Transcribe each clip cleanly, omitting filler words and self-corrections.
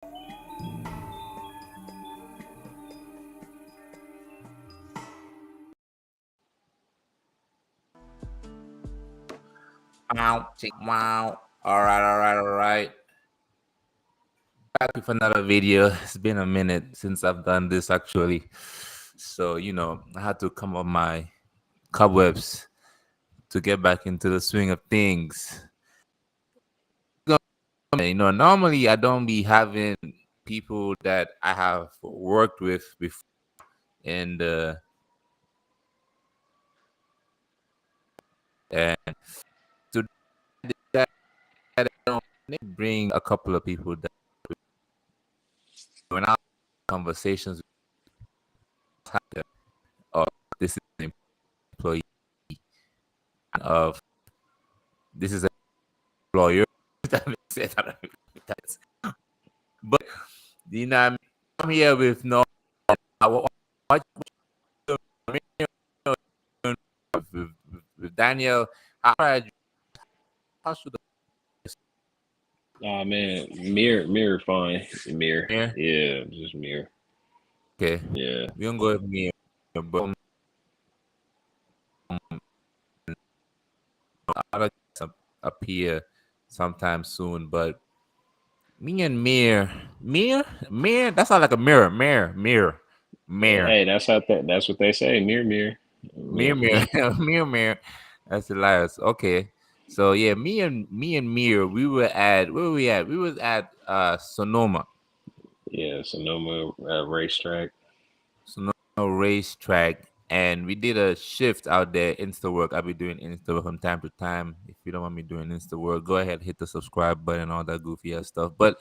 Wow, wow. All right. Back with another video. It's been a minute since I've done this actually. So, I had to come up my cobwebs to get back into the swing of things. Normally I don't be having people that I have worked with before and and to that I don't bring a couple of people that when I have conversations with of this is an employee of this is an employer. That makes sense. I don't know if that's- But I mean? I'm here with no what with Daniel. How should Oh man, mirror, fine, mirror. the Yeah, just mirror. okay? Yeah. We don't go with me, but I'll appear sometime soon. But me and Mir, that sounds like a mirror. Hey, that's what they say. Mirror. Mir, Yeah. Mir. That's hilarious. Okay, so yeah, me and Mir, we were at where were we at? We was at Sonoma, Yeah. Sonoma racetrack. Sonoma racetrack, and we did a shift out there. Insta work. I'll be doing Insta work from time to time. If you don't want me doing Insta work, go ahead, hit the subscribe button, all that goofy ass stuff. But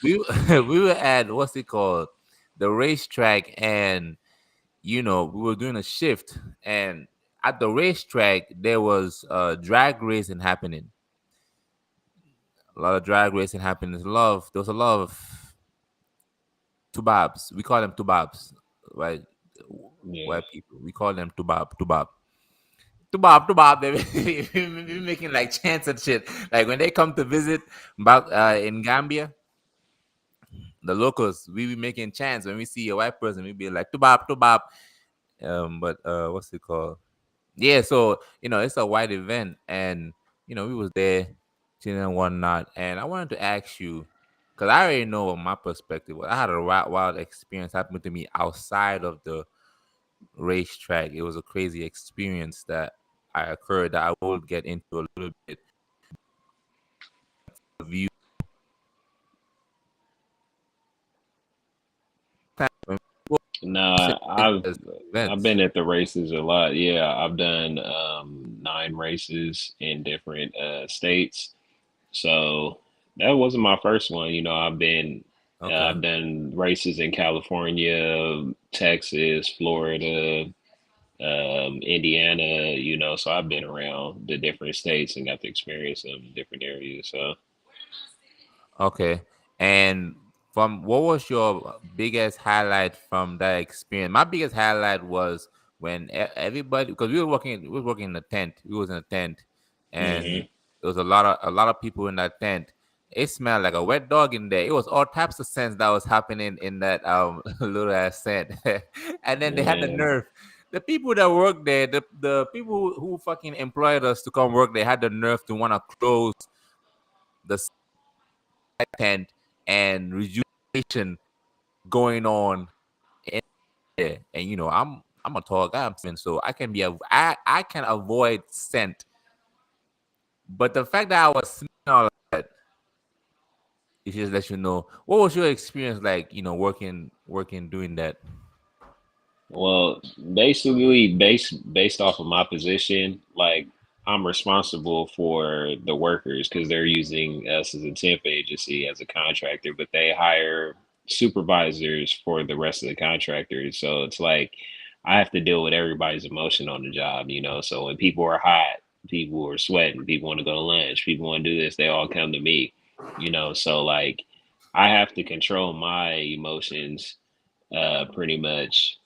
we we were at what's it called, the racetrack, and we were doing a shift, and at the racetrack there was drag racing happening. A lot of drag racing happening. There was a lot of tubabs. We call them tubabs, right? Yeah. White people. We call them tubab. They be making like chants and shit. Like when they come to visit back in Gambia, the locals, we be making chants when we see a white person. We be like tubab. But what's it called? Yeah, so it's a white event, and we was there chilling and whatnot. And I wanted to ask you, because I already know what my perspective was. I had a wild experience happen to me outside of the racetrack. It was a crazy experience that I occurred that I will get into a little bit of you. Nah, I've Events. been at the races a lot. Yeah, I've done 9 races in different states. So that wasn't my first one. Okay. I've done races in California, Texas, Florida, Indiana. So I've been around the different states and got to experience some different areas. So Okay. And from what was your biggest highlight from that experience? My biggest highlight was when everybody, because we was working in a tent. We was in a tent, and hmm there was a lot of people in that tent. It smelled like a wet dog in there. It was all types of scents that was happening in that little ass tent. And then they had the man, nerve. The people that worked there, the people who fucking employed us to come work, they had the nerve to want to close the tent and rejuvenation going on in there. And I'm a tall guy, so I can avoid scent. But the fact that I was smelling all of that, it just let you know what was your experience like, working doing that. well, basically based off of my position, like I'm responsible for the workers because they're using us as a temp agency as a contractor, but they hire supervisors for the rest of the contractors. So it's like I have to deal with everybody's emotion on the job. So when people are hot, people are sweating, people want to go to lunch, people want to do this, they all come to me. So like I have to control my emotions pretty much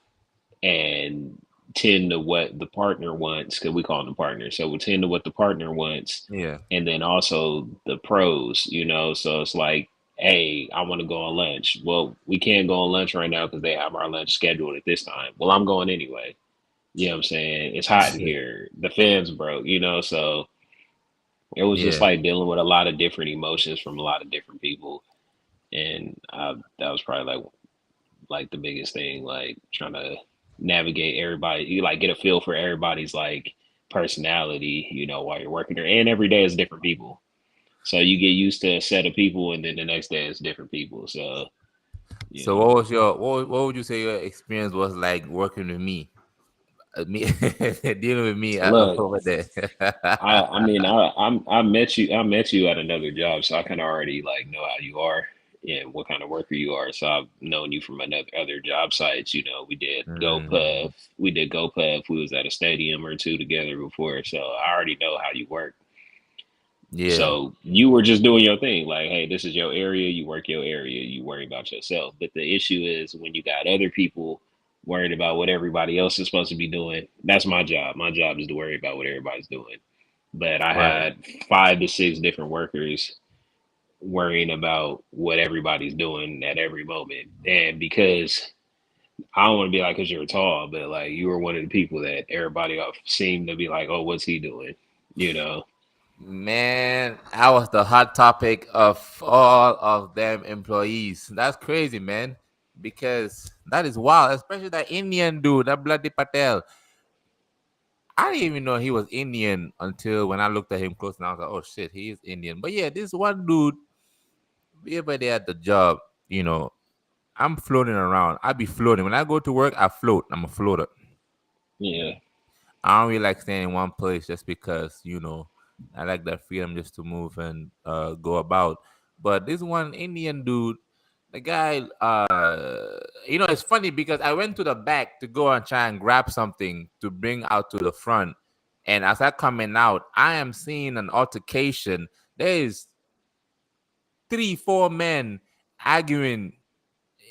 and tend to what the partner wants because we call them partners. So we tend to what the partner wants, Yeah. and then also the pros. So it's like hey, I want to go on lunch. Well, we can't go on lunch right now because they have our lunch scheduled at this time. Well, I'm going anyway. You know what I'm saying? It's hot in here. The fans broke, so it was just Yeah. like dealing with a lot of different emotions from a lot of different people. And that was probably like the biggest thing, like trying to navigate everybody, you like get a feel for everybody's like personality, while you're working there. And every day is different people. So you get used to a set of people and then the next day is different people. So, you So know. what would you say your experience was like working with me? Me dealing with me Look, over there. I mean I met you at another job, so I kinda already like know how you are and what kind of worker you are. So I've known you from another other job sites. Mm, We did GoPuff. We was at a stadium or two together before. So I already know how you work. yeah, So you were just doing your thing, like, hey, this is your area, you work your area, you worry about yourself. But the issue is when you got other people worried about what everybody else is supposed to be doing, that's my job. My job is to worry about what everybody's doing. But I right. had 5 to 6 different workers worrying about what everybody's doing at every moment. And because I don't want to be like, because you're tall, but like you were one of the people that everybody else seemed to be like, oh, what's he doing? You know? Man, I was the hot topic of all of them employees. That's crazy, man. Because that is wild, especially that Indian dude, that bloody Patel. I didn't even know he was Indian until when I looked at him close and I was like, oh shit, he is Indian. But yeah, this one dude, everybody at the job, you know, I'm floating around. I be floating. When I go to work, I float. I'm a floater. Yeah. I don't really like staying in one place just because, I like that freedom just to move and go about. But this one Indian dude, the guy, it's funny because I went to the back to go and try and grab something to bring out to the front. And as I coming out, I am seeing an altercation. There is 3, 4 men arguing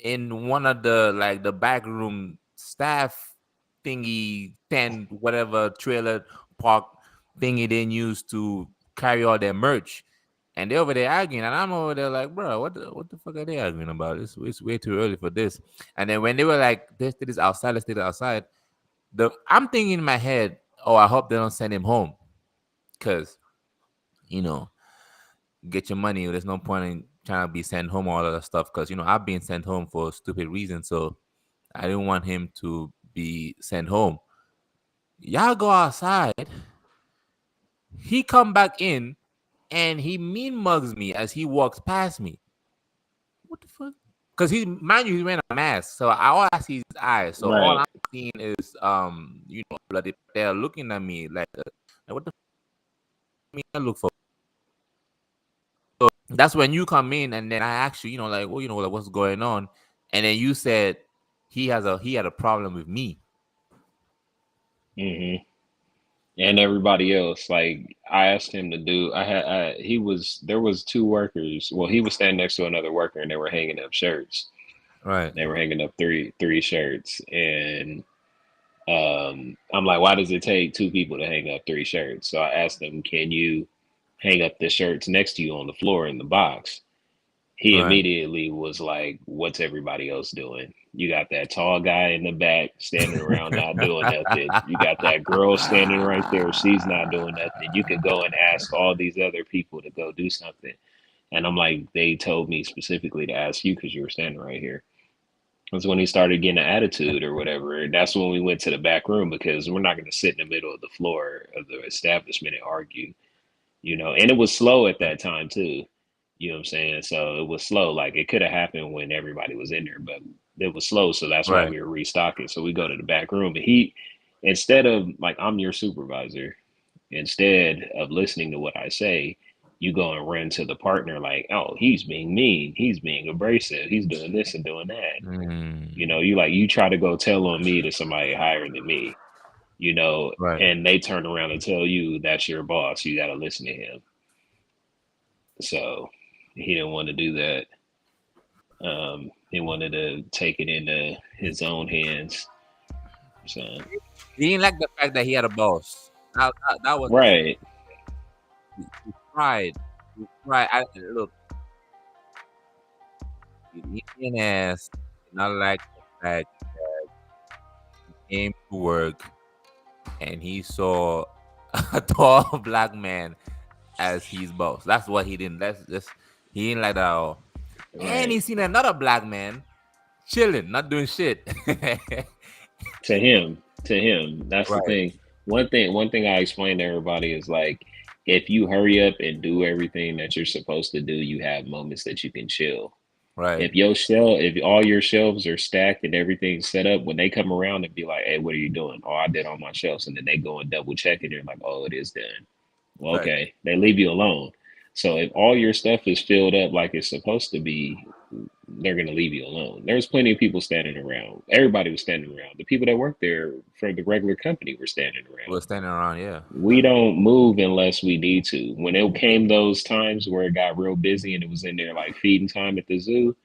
in one of the like the back room staff thingy tent whatever trailer park thingy they use to carry all their merch, and they're over there arguing, and I'm over there like, bro, what the fuck are they arguing about? It's way too early for this. And then when they were like, let's do this outside, let's do this outside, I'm thinking in my head, oh, I hope they don't send him home, because you know get your money. There's no point in trying to be sent home, all of that stuff, because I've been sent home for stupid reasons. So I didn't want him to be sent home. Y'all go outside. He come back in and he mean mugs me as he walks past me. What the fuck? Because mind you, he's wearing a mask, so all I see is his eyes. So all Right. I'm seeing is bloody they're looking at me like what the fuck I look for? So that's when you come in, and then I ask you, like, well, like, what's going on? And then you said he had a problem with me. Hmm. And everybody else, like I asked him to do, there was 2 workers. Well, he was standing next to another worker and they were hanging up shirts. Right. They were hanging up three shirts. And I'm like, why does it take 2 people to hang up 3 shirts? So I asked them, can you hang up the shirts next to you on the floor in the box? He Right. immediately was like, what's everybody else doing? You got that tall guy in the back standing around not doing nothing. You got that girl standing right there. She's not doing nothing. You could go and ask all these other people to go do something. And I'm like, they told me specifically to ask you because you were standing right here. That's when he started getting an attitude or whatever. And that's when we went to the back room because we're not going to sit in the middle of the floor of the establishment and argue, and it was slow at that time too. You know what I'm saying? So it was slow. Like it could have happened when everybody was in there, but it was slow. So that's why Right. we were restocking. So we go to the back room and instead of like, I'm your supervisor, instead of listening to what I say, you go and run to the partner like, oh, he's being mean. He's being abrasive. He's doing this and doing that. Mm, You try to go tell on me to somebody higher than me, right. and they turn around and tell you that's your boss. You got to listen to him. So he didn't want to do that. He wanted to take it into his own hands. So He didn't like the fact that he had a boss. That was right, his pride. His pride. Look, the Indian ass did not like the fact he came to work and he saw a tall black man as his boss. That's what he didn't. That's just he didn't like that at all. And he Right. seen another black man chilling, not doing shit. To him, that's the Right, thing. One thing I explain to everybody is like, if you hurry up and do everything that you're supposed to do, you have moments that you can chill. right, If all your shelves are stacked and everything's set up, when they come around and be like, "Hey, what are you doing?" "Oh, I did all my shelves," and then they go and double check it, and they're like, "Oh, it is done." Well, right. okay, they leave you alone. So if all your stuff is filled up like it's supposed to be, they're gonna leave you alone. There's plenty of people standing around. Everybody was standing around. The people that work there for the regular company were standing We're around. standing around, yeah. We don't move unless we need to. When it came those times where it got real busy and it was in there like feeding time at the zoo,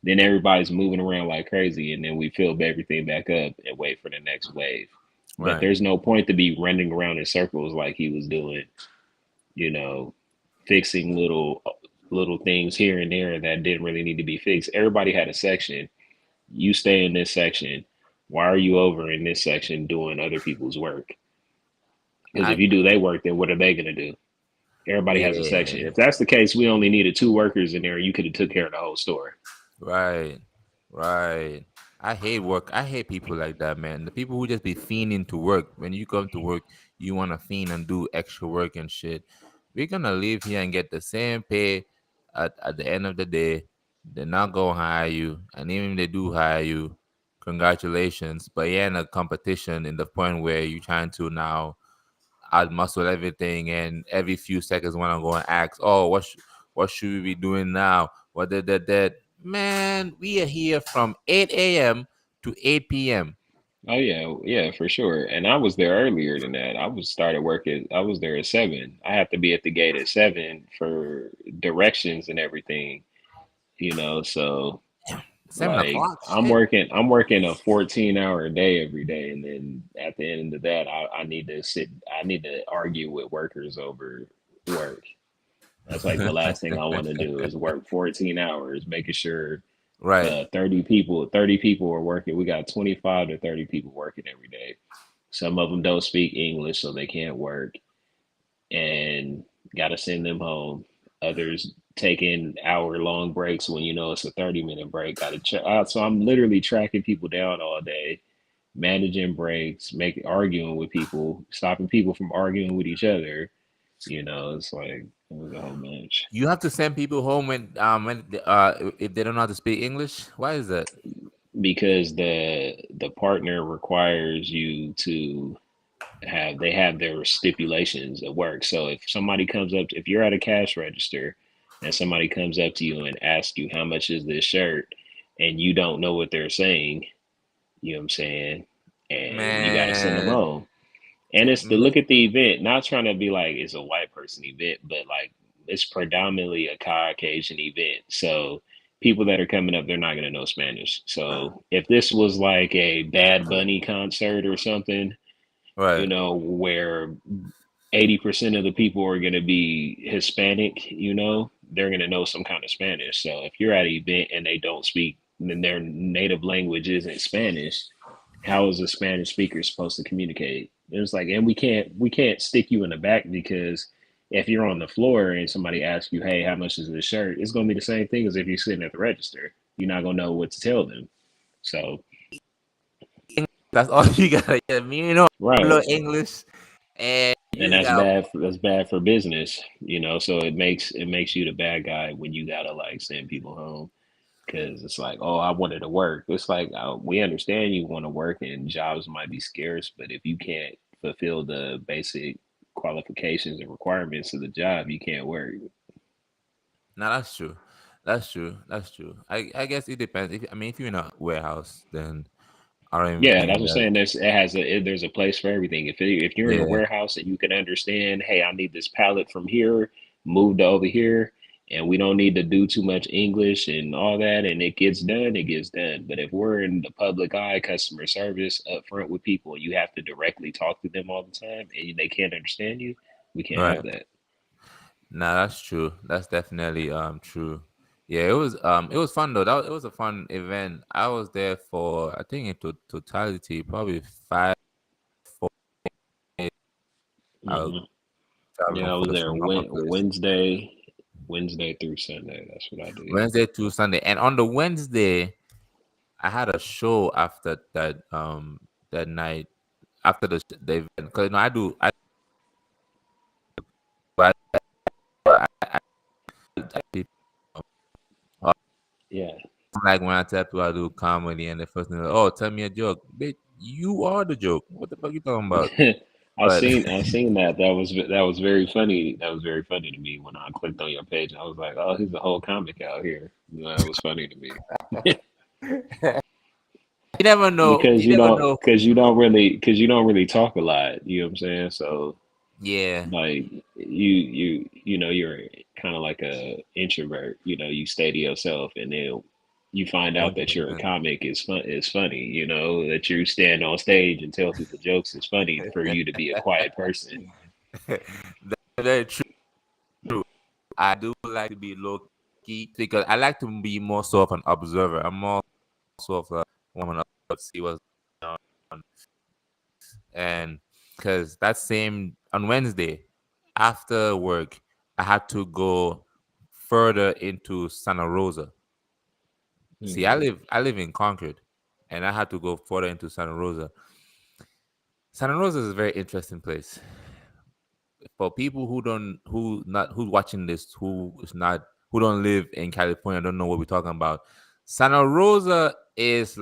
then everybody's moving around like crazy, and then we fill everything back up and wait for the next wave. But Right. there's no point to be running around in circles like he was doing, you know, fixing little things here and there that didn't really need to be fixed. Everybody had a section. You stay in this section. Why are you over in this section doing other people's work? Because if I you do their work, then what are they gonna do? Everybody has a section. Yeah. If that's the case, we only needed two workers in there. You could have took care of the whole store. Right. Right. I hate work. I hate people like that, man. The people who just be fiending to work. When you come to work, you want to fiend and do extra work and shit. We're gonna live here and get the same pay at the end of the day. They're not gonna hire you, and even if they do hire you, congratulations. But you're in a competition in the point where you're trying to now I'd muscle everything, and every few seconds when I go and ask, "Oh, what should we be doing now? What that? Man, we are here from 8 a.m. to 8 p.m. Oh yeah, yeah, for sure. And I was there earlier than that. I was started working. I was there at 7. I have to be at the gate at 7 for directions and everything. So like7 o'clock. Shit. I'm working a 14-hour day every day, and then at the end of that, I need to sit. I need to argue with workers over work. That's like the last thing I want to do is work 14 hours, making sure Right. 30 people are working. We got 25 to 30 people working every day. Some of them don't speak English, so they can't work, and got to send them home. Others taking hour-long breaks when you know it's a 30-minute break. So I'm literally tracking people down all day, managing breaks, making arguing with people, stopping people from arguing with each other. It's like it was a whole bunch. You have to send people home if they don't know how to speak English. Why is that? Because the partner requires you to have their stipulations at work. So if you're at a cash register and somebody comes up to you and asks you how much is this shirt and you don't know what they're saying, you know what I'm saying? And you got to send them Man, home. And it's to ma- look at the event, not trying to be like it's a white person event, but like it's predominantly a Caucasian event. So people that are coming up, they're not going to know Spanish. So if this was like a Bad Bunny concert or something, right. where 80% of the people are going to be Hispanic, they're going to know some kind of Spanish. So if you're at an event and they don't speak, then their native language isn't Spanish, how is a Spanish speaker supposed to communicate? It's like, and we can't stick you in the back because if you're on the floor and somebody asks you, hey, how much is this shirt? It's going to be the same thing as if you're sitting at the register. You're not going to know what to tell them. So, That's all you gotta get. Me, a little right. English, and you And just got that's bad for business, so it makes you the bad guy when you gotta like send people home because it's like, oh, I wanted to work. It's like, we understand you want to work and jobs might be scarce, but if you can't fulfill the basic qualifications and requirements of the job, you can't work. No, that's true. That's true. That's true. I guess it depends. If you're in a warehouse, then I don't even Yeah, think that's what I'm that. saying. There's a place for everything. If you're in a Yeah. warehouse and you can understand, hey, I need this pallet from here moved over here, and we don't need to do too much English and all that, and it gets done, it gets done. But if we're in the public eye, customer service up front with people, and you have to directly talk to them all the time, and they can't understand you, we can't Right. have that. Nah, that's true. That's definitely true. Yeah, it was fun though. It was a fun event. I was there for I think in totality probably 5 4 days. I was Hmm. Yeah, traveling I for was the there Sonoma place. Wednesday through Sunday. That's what I did. Wednesday to Sunday. And on the Wednesday, I had a show after that night after the event because you know I, I Yeah. like when I tell people I do comedy and the first thing, oh, tell me a joke. Bitch, you are the joke. What the fuck you talking about? But I seen that. That was very funny. That was very funny to me when I clicked on your page. I was like, oh, he's a whole comic out here. You know, that was funny to me. you never know. because You you never don't know. because you don't really talk a lot. You know what I'm saying? So Yeah, like you know you're kind of like a introvert. You know, you stay to yourself, and then you find out that you're a 100%. comic is funny. You know that you stand on stage and tell people jokes is funny for you to be a quiet person. That's very true. I do like to be low key because I like to be more so of an observer. I'm more so of a woman to see what's going on. And because that same on Wednesday after work, I had to go further into Santa Rosa. See, Hmm. I live in Concord, and I had to go further into Santa Rosa. Santa Rosa is a very interesting place for people who don't who's watching this who don't live in California, don't know what we're talking about. Santa Rosa is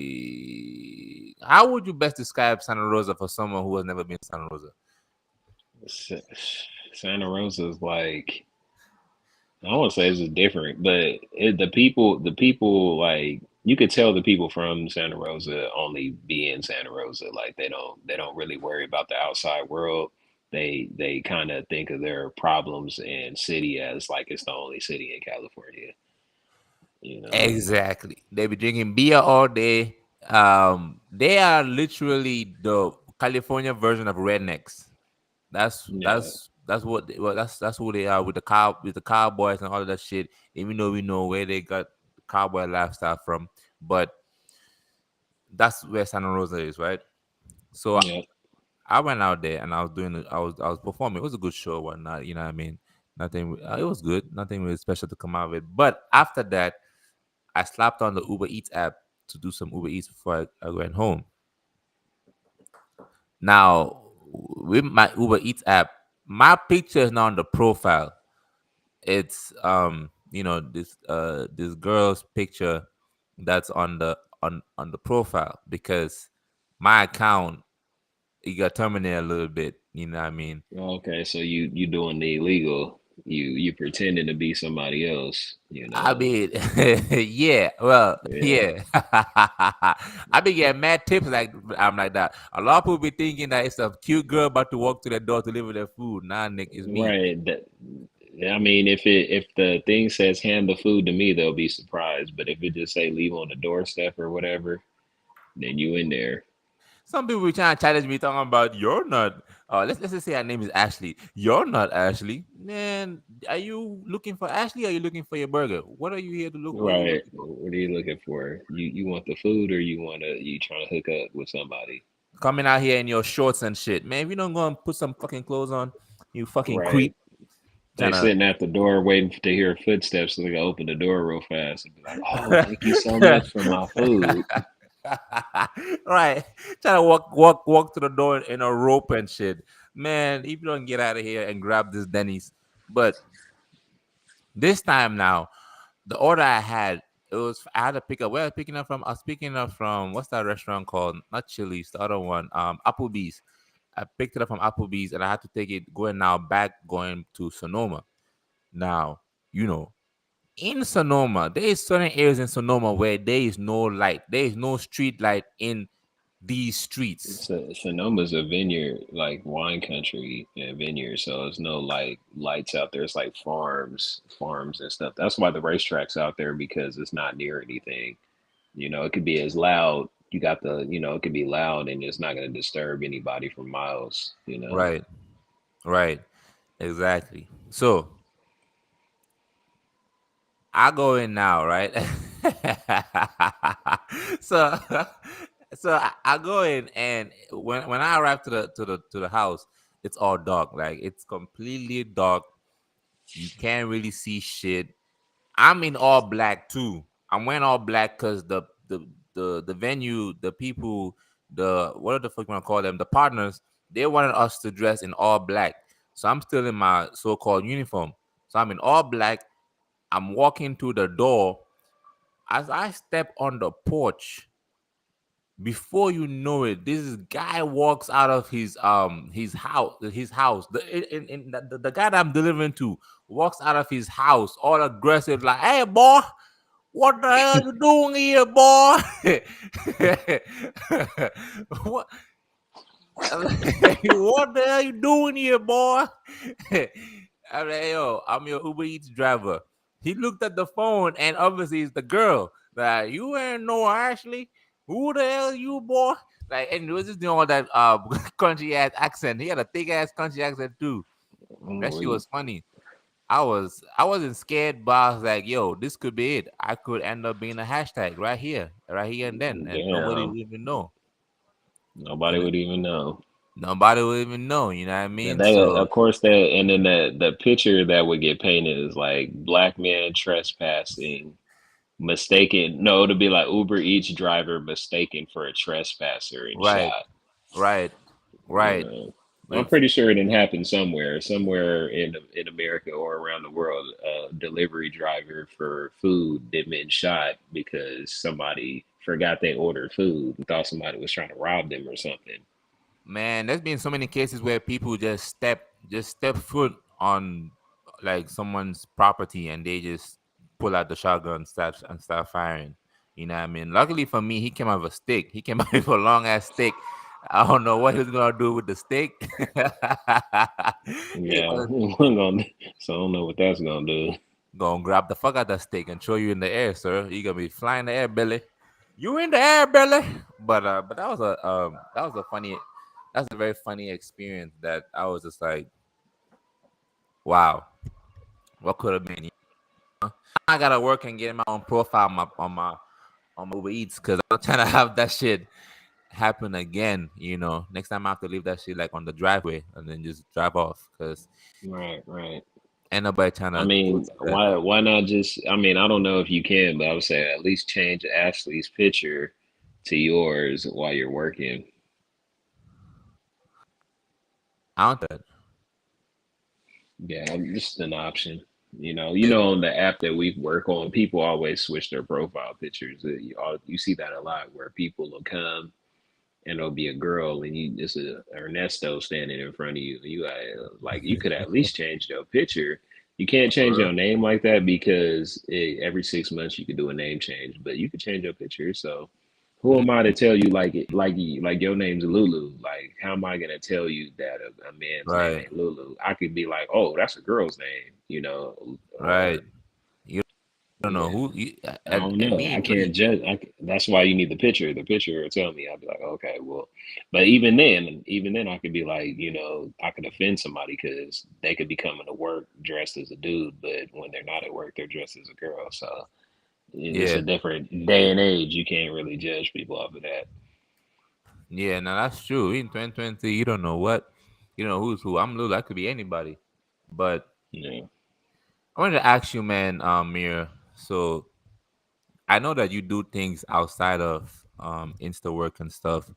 like, how would you best describe Santa Rosa for someone who has never been to Santa Rosa? Sa- Santa Rosa is like I won't say it's just different, but the people like you could tell the people from Santa Rosa only be in Santa Rosa. Like they don't really worry about the outside world. They kind of think of their problems and city as like it's the only city in California. You know? Exactly. They be drinking beer all day. They are literally the California version of rednecks. Yeah, That's what that's who they are with the cowboys and all of that shit. Even though we know where they got the cowboy lifestyle from, but that's where Santa Rosa is, right? So yeah, I went out there and I was performing. It was a good show, whatnot. You know what I mean? Nothing. It was good. Nothing really special to come out of it. But after that, I slapped on the Uber Eats app to do some Uber Eats before I went home. Now with my Uber Eats app, my picture is not on the profile. It's this girl's picture that's on the profile because my account it got terminated a little bit. You know what I mean? okay. So you doing the illegal? You pretending to be somebody else? You I know? mean, yeah, well, Yeah. yeah. I be getting mad tips like I'm like that. A lot of people be thinking that it's a cute girl about to walk to the door to deliver their food. Nah, Nick, it's me. Right. I mean, if the thing says hand the food to me, they'll be surprised. But if it just say leave on the doorstep or whatever, then you in there. Some people be trying to challenge me talking about you're not. Let's just say her name is Ashley. You're not Ashley. Man, are you looking for Ashley? Or are you looking for your burger? What are you here to look? What are you Right. looking for? What are you looking for? You want the food or you trying to hook up with somebody? Coming out here in your shorts and shit, man. If you don't go and put some fucking clothes on, you fucking Right. creep. They Trying to. sitting at the door waiting to hear footsteps, so they can open the door real fast and be like, "Oh, thank you so much for my food." Right. Trying to walk to the door in a rope and shit. Man, if you don't get out of here and grab this Denny's. But this time now, the order I had, it was I had to pick up where I was picking up from. I was picking up from what's that restaurant called? Not Chili's, the other one, Applebee's. I picked it up from Applebee's and I had to take it going now back going to Sonoma. Now, you know, in Sonoma, there is certain areas in Sonoma where there is no light. There is no street light in these streets. Sonoma's a vineyard, like wine country and vineyard, so there's no like lights out there. It's like farms and stuff. That's why the racetrack's out there because it's not near anything. You know, it could be as loud. You got it could be loud and it's not going to disturb anybody for miles. You know. Right, right, exactly. So I go in now, right? so I go in, and when I arrive to the house, it's all dark. Like it's completely dark. You can't really see shit. I'm in all black too. I'm wearing all black because the venue, the people, the what the fuck you wanna call them, the partners, they wanted us to dress in all black. So I'm still in my so-called uniform. So I'm in all black. I'm walking to the door. As I step on the porch, before you know it, this guy walks out of his house. The guy that I'm delivering to walks out of his house, all aggressive, like, "Hey, boy, what the hell you doing here, boy?" what what the hell you doing here, boy? I'm like, "Yo, I'm your Uber Eats driver." He looked at the phone, and obviously it's the girl. Like, "You ain't no Ashley. Who the hell you, boy?" Like, and he was just doing all that country ass accent. He had a thick ass country accent too. That shit Mm, was funny. I wasn't scared, but I was like, "Yo, this could be it. I could end up being a hashtag right here and then, and nobody Damn, would even know." nobody And would even know. nobody would even know. You know what I And mean? they, So of course, that, and then the picture that would get painted is like black man trespassing, mistaken. No, to be like Uber Eats driver mistaken for a trespasser and right, shot. right, You right. know, I'm With pretty sure it didn't happen somewhere in America or around the world. A delivery driver for food that been shot because somebody forgot they ordered food and thought somebody was trying to rob them or something. Man, there's been so many cases where people just step foot on like someone's property, and they just pull out the shotgun and start firing. You know what I mean? Luckily for me, he came out with a stick. He came out with a long ass stick. I don't know what he was gonna do with the stick. He Yeah, was so I don't know what that's gonna do. gonna grab the fuck out that stick and throw you in the air, sir. You gonna be flying in the air, Billy. You in the air, Billy. But that was a funny, that's a very funny experience that I was just like, wow, what could have been. You know? I gotta work and get my own profile on my Uber Eats because I'm trying to have that shit happen again. Next time I have to leave that shit like on the driveway and then just drive off because Right, right. ain't nobody trying I to go mean, through that. why not just? I mean, I don't know if you can, but I would say at least change Ashley's picture to yours while you're working. I don't that. Yeah, just an option. On the app that we work on, people always switch their profile pictures. You see that a lot where people will come and it'll be a girl and it's a Ernesto standing in front of you. Like you could at least change your picture. You can't change For your name like that because every 6 months you could do a name change, but you could change your picture. So who real. am I to tell you like your name's Lulu? Like how am I gonna tell you that a man's name Right, ain't Lulu? I could be like, oh, that's a girl's name, right. or You don't know yeah. who, I and, don't and know. me I included. can't judge. That's why you need the picture. The picture will tell me. I'll be like, okay, well, but even then, I could be like, I could offend somebody because they could be coming to work dressed as a dude, but when they're not at work, they're dressed as a girl. So it's Yeah, a different day and age. You can't really judge people off of that. yeah. Now that's true. In 2020, you don't know what, who's who. I'm little. I could be anybody. But Yeah. I wanted to ask you, man, Mir. So I know that you do things outside of Insta work and stuff.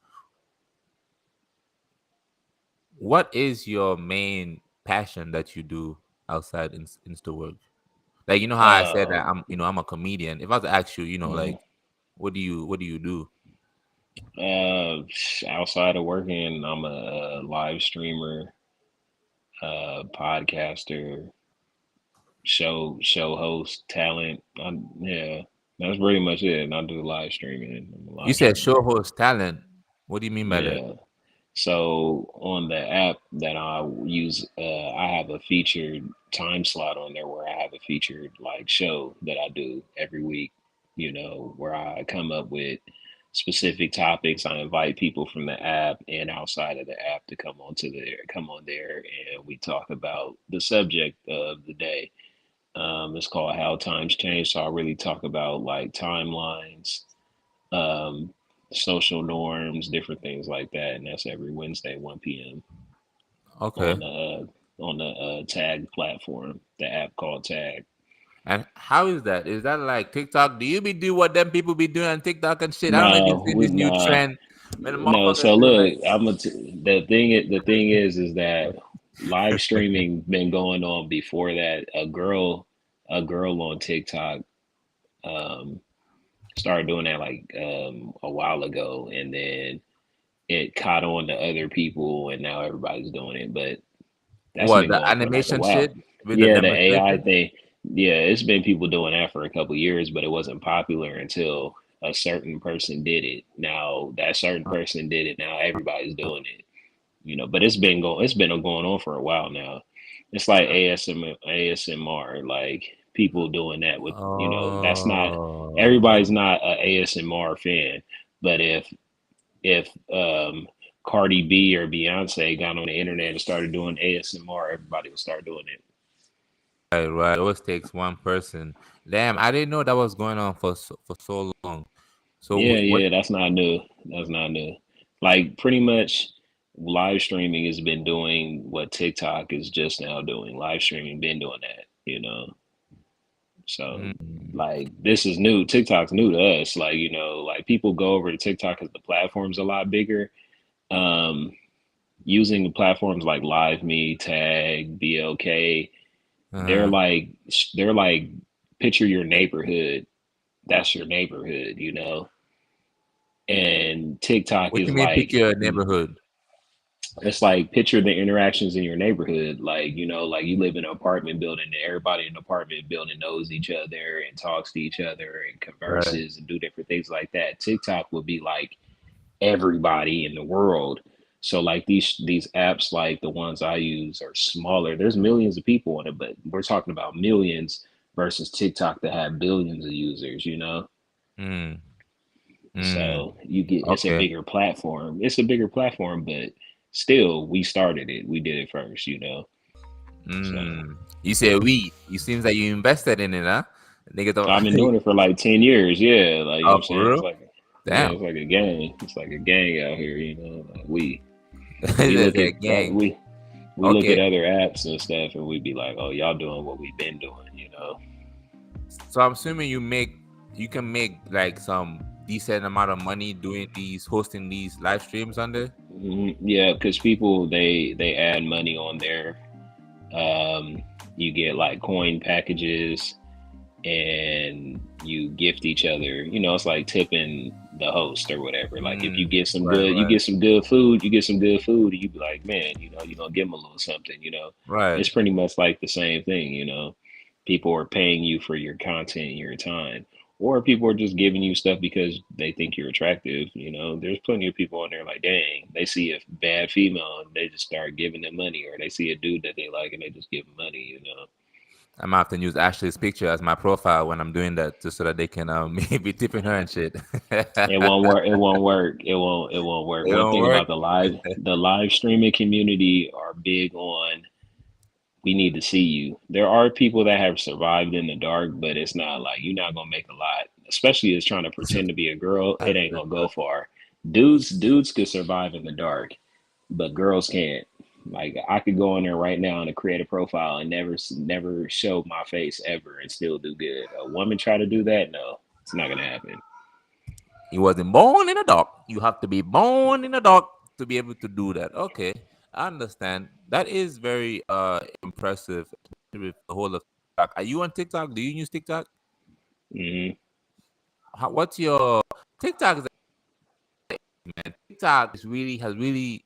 What is your main passion that you do outside Insta work? Like, how I said that Um. I'm a comedian. If I was to ask you, mhm. like, what do you do? Outside of working, I'm a live streamer, podcaster, show host, talent. Yeah, that's pretty much it. And I do live streaming. I'm a You live said streamer. show host talent. What do you mean by that? Yeah. So on the app that I use, I have a featured time slot on there where I have a featured like show that I do every week. Where I come up with specific topics. I invite people from the app and outside of the app to come on there, and we talk about the subject of the day. It's called How Times Change. So I really talk about like timelines, um, social norms, different things like that. And that's every Wednesday, 1 p.m. Okay. on the Tag platform, the app called Tag. And how is that? Is that like TikTok? Do you be do what them people be doing on TikTok and shit? I don't know if you No, seen we this new nah. trend. Man, the No, motherfuckers so doing look, like the thing is that live streaming been going on before that. A girl on TikTok um started doing that like a while ago, and then it caught on to other people, and now everybody's doing it. But that's what been the going for like a animation while. shit with the Yeah, the AI demonstration. thing. Yeah, it's been people doing that for a couple years, but it wasn't popular until a certain person did it. Now that certain person did it, now everybody's doing it. But it's been going on for a while now. It's like ASMR, like people doing that with, that's not Oh, everybody's not a ASMR fan, but if Cardi B or Beyonce got on the internet and started doing ASMR, everybody would start doing it. right, right. It always takes one person. Damn, I didn't know that was going on for so long. So Yeah, what? yeah, that's not new. That's not new. Like pretty much live streaming has been doing what TikTok is just now doing. Live streaming been doing that. So Mm, like this is new. TikTok's new to us. Like people go over to TikTok because the platform's a lot bigger. Um, Using platforms like Live Me, Tag, BLK, they're uh, like they're like picture your neighborhood. That's your neighborhood. And TikTok what you is mean? Pick like your neighborhood. it's like picture the interactions in your neighborhood. Like you live in an apartment building and everybody in the apartment building knows each other and talks to each other and Right. converses and do different things like that. TikTok would be like everybody in the world. So like these apps like the ones I use are smaller. There's millions of people on it, but we're talking about millions versus TikTok that have billions of users. Mm, mm, So you get it's a okay. bigger platform. It's a bigger platform, but still we started it. We did it first. So You say we. You seems like you invested in it, huh? Nigga, don't. I've been doing it for like 10 years. Yeah, like Oh, I'm for saying, real? yeah, Damn. it's like a gang. It's like a gang out here. Like we It's look a at gang. we look at Okay. other apps and stuff, and we be like, oh, y'all doing what we've been doing. So I'm assuming you can make like some decent amount of money doing these hosting these live streams on there. Yeah, because people they add money on there. You get like coin packages, and you gift each other. It's like tipping the host or whatever. Like if you get some Right, good, you right, get some good food, and you be like, man, you're gonna give them a little something. right. It's pretty much like the same thing. People are paying you for your content and your time. Or people are just giving you stuff because they think you're attractive. There's plenty of people on there like, dang, they see a bad female and they just start giving them money, or they see a dude that they like and they just give them money. I'm gonna have to use Ashley's picture as my profile when I'm doing that, just so that they can maybe tipping her and shit. It It won't work. It won't work. It won't work. One don't thing work. about the live streaming community are big on we need to see you. There are people that have survived in the dark, but it's not like you're not gonna make a lot. Especially as trying to pretend to be a girl, it ain't gonna go far. Dudes could survive in the dark, but girls can't. Like I could go in there right now and create a profile and never show my face ever and still do good. A woman try to do that? No, it's not gonna happen. You wasn't born in the dark. You have to be born in the dark to be able to do that. Okay, I understand. That is very impressive, especially with the whole of TikTok. Are you on TikTok? Do you use TikTok? Hmm. What's your TikTok? Man, TikTok is really has really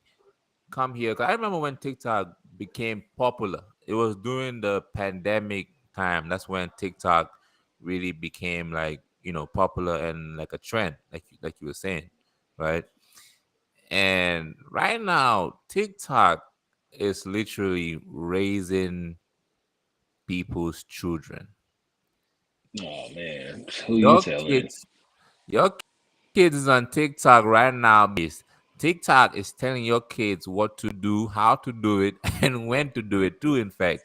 come here. 'Cause I remember when TikTok became popular. It was during the pandemic time. That's when TikTok really became like popular and like a trend, like you were saying, right? And right now, TikTok is literally raising people's children. Oh man, who you Your telling? kids, your kids is on TikTok right now. TikTok is telling your kids what to do, how to do it, and when to do it too. In fact,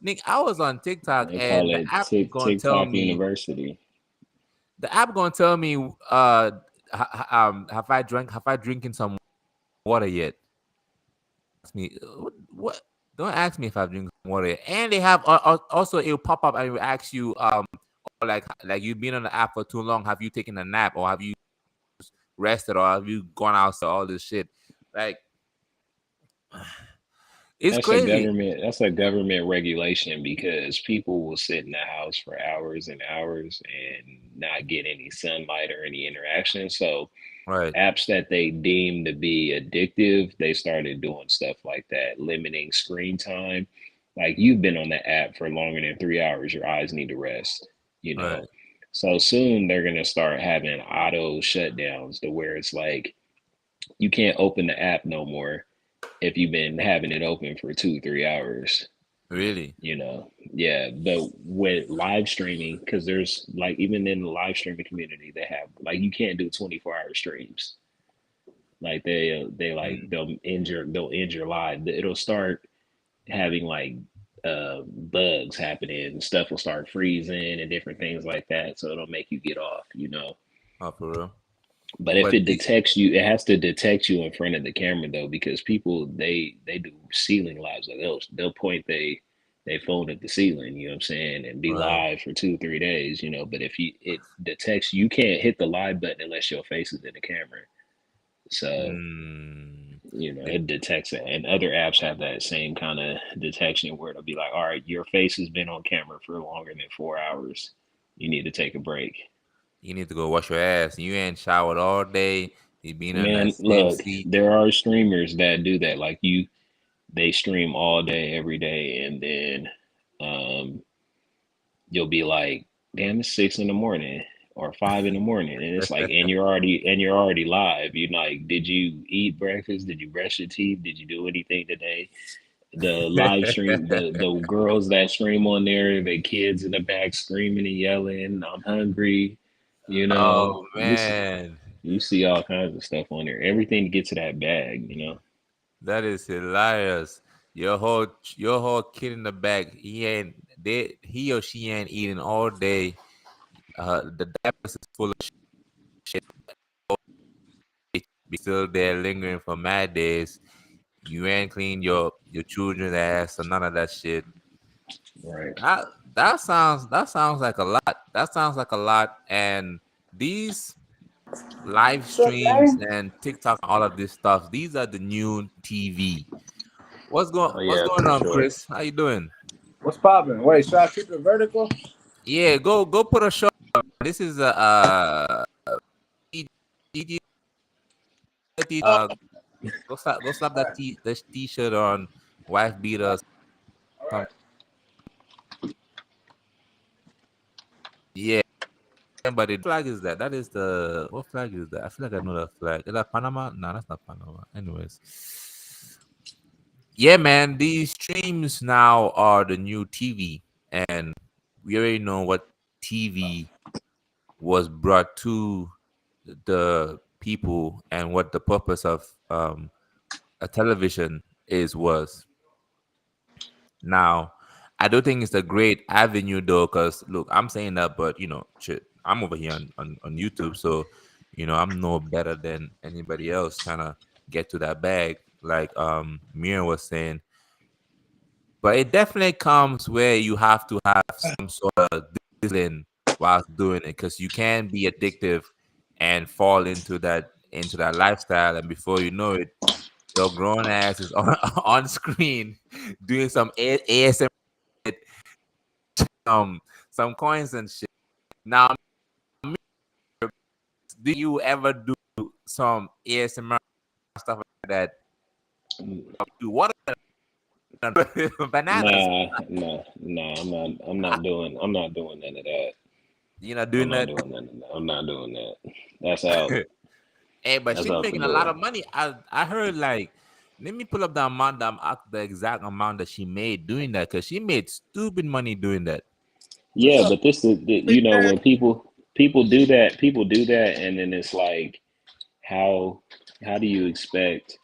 Nick, I was on TikTok They call and the it app gonna tell TikTok me University. the app gonna tell me have I drinking some water yet? Ask me what? Don't ask me if I've drinking some water yet. And they have also it'll pop up and it will ask you like you've been on the app for too long. Have you taken a nap or have you rested or have you gone outside? All this shit, like it's crazy. That's a government regulation because people will sit in the house for hours and hours and not get any sunlight or any interaction. So Right, apps that they deem to be addictive, they started doing stuff like that, limiting screen time. Like you've been on the app for longer than 3 hours, your eyes need to rest, you right. know. So soon they're gonna start having auto shutdowns to where it's like you can't open the app no more if you've been having it open for 2, 3 hours. Really? Yeah, but with live streaming, because there's like even in the live streaming community, they have like you can't do 24-hour streams. Like they like Mm. they'll end your live. It'll start having like bugs happening, stuff will start freezing and different things like that. So it'll make you get off. Oh, for real. But if But it detects you, it has to detect you in front of the camera though, because people they do ceiling lives. Like they'll point they phone at the ceiling, you know what I'm saying, and be right. live for 2 3 days. But if it detects you can't hit the live button unless your face is in the camera. So Mm. it detects it, and other apps have that same kind of detection where it'll be like, all right, your face has been on camera for longer than 4 hours. You need to take a break. You need to go wash your ass. You ain't showered all day. You been in that Man, same look, seat. there are streamers that do that. Like they stream all day, every day, and then um, you'll be like, "Damn, it's 6 in the morning or 5 in the morning," and it's like, and you're already live. You're like, "Did you eat breakfast? Did you brush your teeth? Did you do anything today?" The live stream, the girls that stream on there, the kids in the back screaming and yelling, "I'm hungry." You know, Oh you see, man, you see all kinds of stuff on there. Everything to get to that bag. that is hilarious. Your whole kid in the back. He or she ain't eating all day. The diapers is full of shit. Be still there lingering for mad days. You ain't clean your children's ass or none of that shit. Right. That that sounds like a lot. That sounds like a lot. And these live What's up, streams gang? and TikTok, all of this stuff. These are the new TV. Oh What's yeah, going for on, sure. Chris? How you doing? What's poppin'? Wait, should I keep it vertical? Yeah, go put a show. This is a T- T- Oh, go slap all that right, t-shirt on, wife beater. all Some right. yeah. But the flag is that? That is the what flag is that? I feel like I know that flag. Is that Panama? No, that's not Panama. Anyways, yeah, man, these streams now are the new TV, and we already know what TV was brought to the people and what the purpose of a television is was. Now, I do think it's a great avenue though, because look, I'm saying that, but shit, I'm over here on YouTube, so I'm no better than anybody else trying to get to that bag, like Mira was saying. But it definitely comes where you have to have some sort of discipline whilst doing it, because you can be addictive and fall into that lifestyle, and before you know it, your grown ass is on on screen doing some ASMR, um, some coins and shit. Now, do you ever do some ASMR stuff like that? Do what? Bananas. Nah. I'm not doing none of that. You're not I'm doing not that. doing none of that. I'm not doing that. That's out. Hey, but That's she's out the making a lot door. of money. I heard like, let me pull up the amount, the exact amount that she made doing that, because she made stupid money doing that. What's Yeah, up, but this is big man? when people do that, and then it's like how how do you expect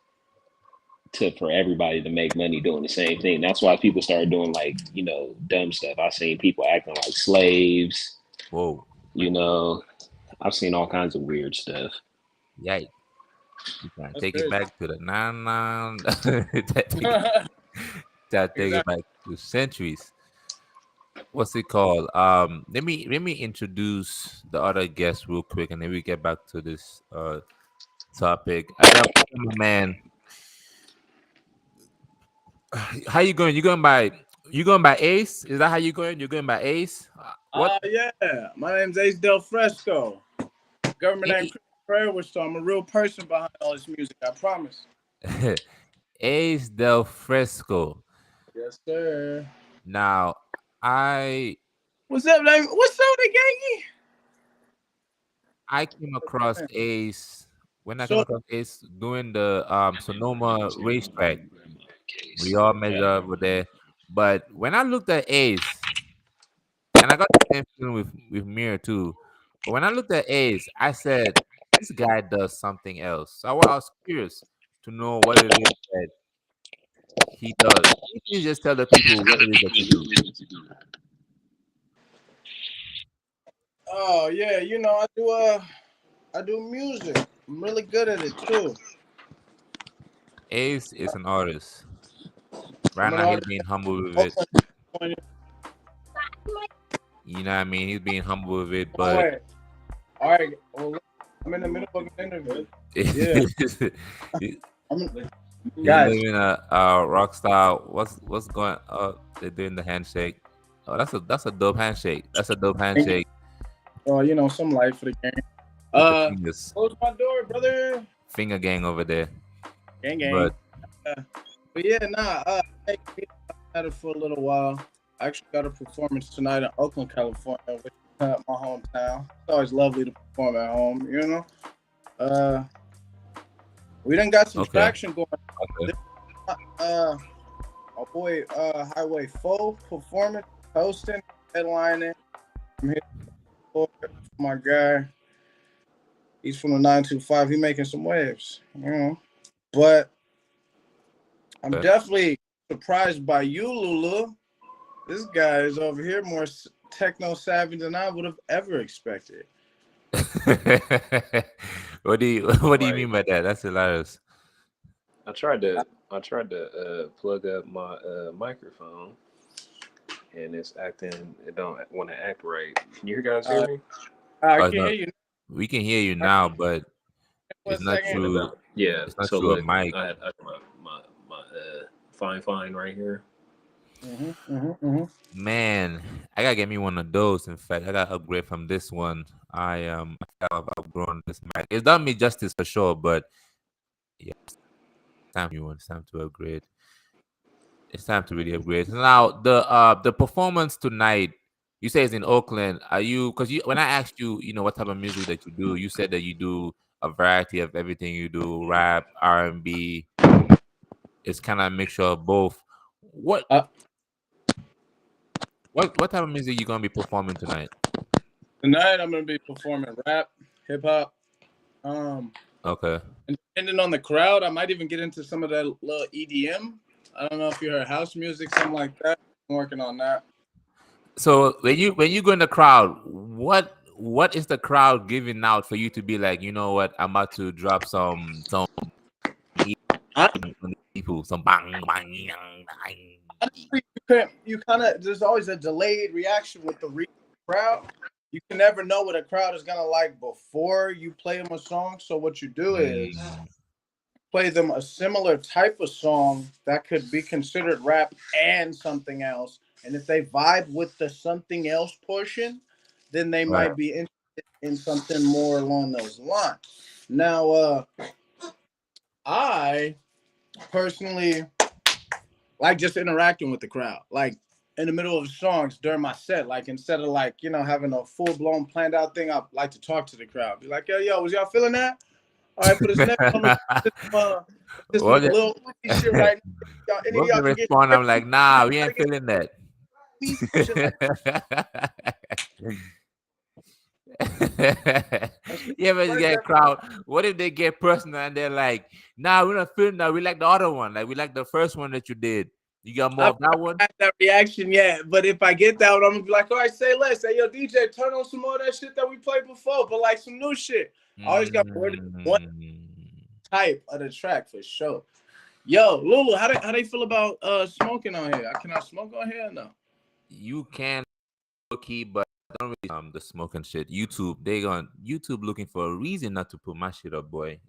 to for everybody to make money doing the same thing. That's why people started doing like, dumb stuff. I've seen people acting like slaves, Whoa. you know. I've seen all kinds of weird stuff. Yikes. You can That's take it crazy. back to the nine. That take it Exactly. back to centuries. What's it called? Let me introduce the other guest real quick, and then we get back to this topic. I got my man. How you going? You going by Ace? Is that how you going? You're going by Ace? What? Yeah. My name's Ace Del Fresco. Government name Chris Prayer, so I'm a real person behind all this music. I promise. Ace Del Fresco. Yes, sir. Now, I What's up, man? What's up, the gangy? I came across Ace when I came So, across Ace doing the Sonoma racetrack. We Case. all met Yeah. up over there. But when I looked at Ace, and I got the same feeling with Mir too. But when I looked at Ace, I said, "This guy does something else." So I was curious to know what it is that he does. Can you just tell the people what it is that you do? oh yeah, I do music. I'm really good at it too. Ace is an artist. Right I'm an now, he's artist being in humble with it. Oakland, California. You know what I mean? He's being humble with it, Oh, but wait. All right. Well, I'm in the middle of an interview. Yeah. he's I'm in, guys. living a rock star. What's going? They're doing the handshake. Oh, that's a dope handshake. That's a dope handshake Some light for the game. with the fingers, Close my door, brother. finger gang over there. Gang, gang. But But yeah, hey, we had it for a little while. I actually got a performance tonight in Oakland, California, which is my hometown. It's always lovely to perform at home, We done got some okay, traction going. okay. My boy, Highway 4 performance, hosting, headlining. I'm here for my guy. He's from the 925. He making some waves. But I'm Okay. definitely surprised by you, Lulu. This guy is over here more techno savvy than I would have ever expected. What do you Like mean by that? That's hilarious. I tried to plug up my microphone and it don't want to act right. Can you guys hear me? I Oh, can hear you. we can hear you now, but One it's not second. through. Yeah. It's not So through a look, mic. I had my fine right here. Man, I gotta get me one of those. In fact, I gotta upgrade from this one. I've outgrown this mic. It's done me justice for sure, but yeah, it's time you want. It's time to upgrade. It's time to really upgrade. Now, the performance tonight. You say it's in Oakland. Are you? Because when I asked you, what type of music that you do, you said that you do a variety of everything. You do rap, R&B. It's kind of a mixture of both. What Uh, what type of music you gonna be performing tonight? Tonight I'm gonna be performing rap, hip hop. Okay. And depending on the crowd, I might even get into some of that little EDM. I don't know if you heard house music, something like that. I'm working on that. So when you go in the crowd, what is the crowd giving out for you to be like, you know what, I'm about to drop some I, people, some bang bang bang. you kind of there's always a delayed reaction with the crowd. You can never know what a crowd is gonna like before you play them a song. So what you do is play them a similar type of song that could be considered rap and something else. And if they vibe with the something else portion, then they Right. might be interested in something more along those lines. Now, I personally like just interacting with the crowd, like in the middle of songs during my set. Like instead of having a full blown planned out thing, I like to talk to the crowd. Be like, yo, was y'all feeling that? All right, for this next one, this What little shit right now. Any of what y'all the can get respond? I'm like, nah, we ain't feeling that. shit like that's You ever Like get a that. crowd? What if they get personal and they're like, "Nah, we're not feeling that. We like the other one. Like we like the first one that you did. You got more I've of that never one." had that reaction yet, but if I get that one, I'm gonna be like, all right, say less. Say, yo, DJ, turn on some more of that shit that we played before, but like some new shit. I always got more than one Mm. type of the track for sure. Yo, Lulu, how they feel about smoking on here? I cannot smoke on here? No. You can key, but don't really the smoking shit. YouTube looking for a reason not to put my shit up, boy.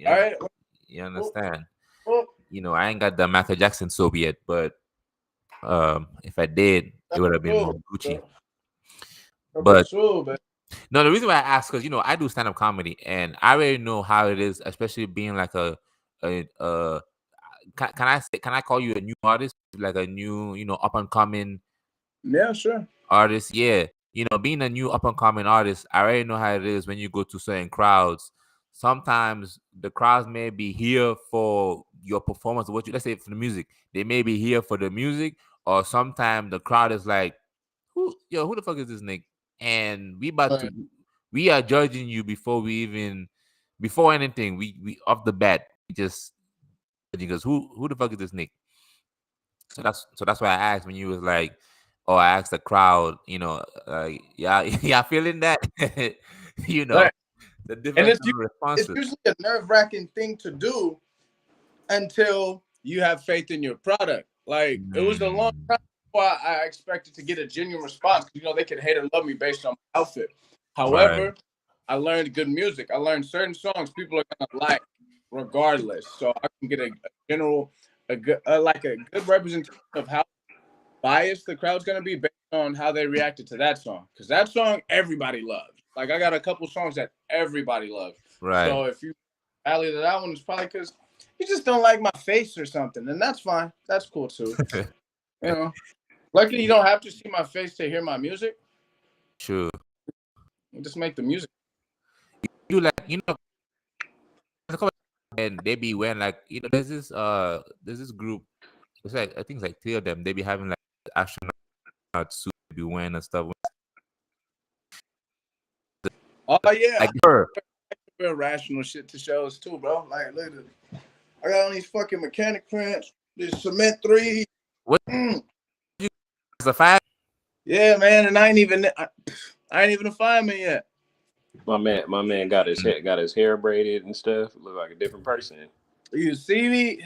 All right. You Well, understand? well, I ain't got the Michael Jackson soap yet, but if I did, it that's would have been true, more Gucci. bro. That's But true, man. no, the reason why I ask because I do stand up comedy and I already know how it is, especially being like a can I call you a new artist, like a new up and coming Yeah, sure. artist? Yeah, being a new up and coming artist, I already know how it is when you go to certain crowds. Sometimes the crowds may be here for your performance, what you let's say for the music. They may be here for the music, or sometimes the crowd is like, who the fuck is this Nick? And Right. we are judging you before anything. We off the bat, we just judging because who the fuck is this Nick? So that's why I asked when you was like, oh, I asked the crowd, yeah, yeah, feeling that, you know, Right. the And different it's kind of it's responses. usually a nerve-wracking thing to do until you have faith in your product. Like it was a long Mm, time before I expected to get a genuine response. They can hate or love me based on my outfit. right, However, I learned good music. I learned certain songs people are gonna like regardless. So I can get a general, a good, like a good representation of how biased the crowd's gonna be based on how they reacted to that song. Because that song everybody loves. Like I got a couple songs that everybody loves. right. So if you rally to that one, it's probably because you just don't like my face or something, and that's fine. That's cool too. You know, luckily you don't have to see my face to hear my music. Sure. You just make the music. You like, and they be wearing like, there's this group. It's like I think it's like three of them. They be having like astronaut suit be wearing and stuff. Oh yeah, Like her. real rational shit to shows too, bro. Like look at this. I got on these fucking mechanic prints, this cement three. What Mm. you as a five? Yeah, man, and I ain't even a fireman yet. My man got his hair braided and stuff. Look like a different person. You see me?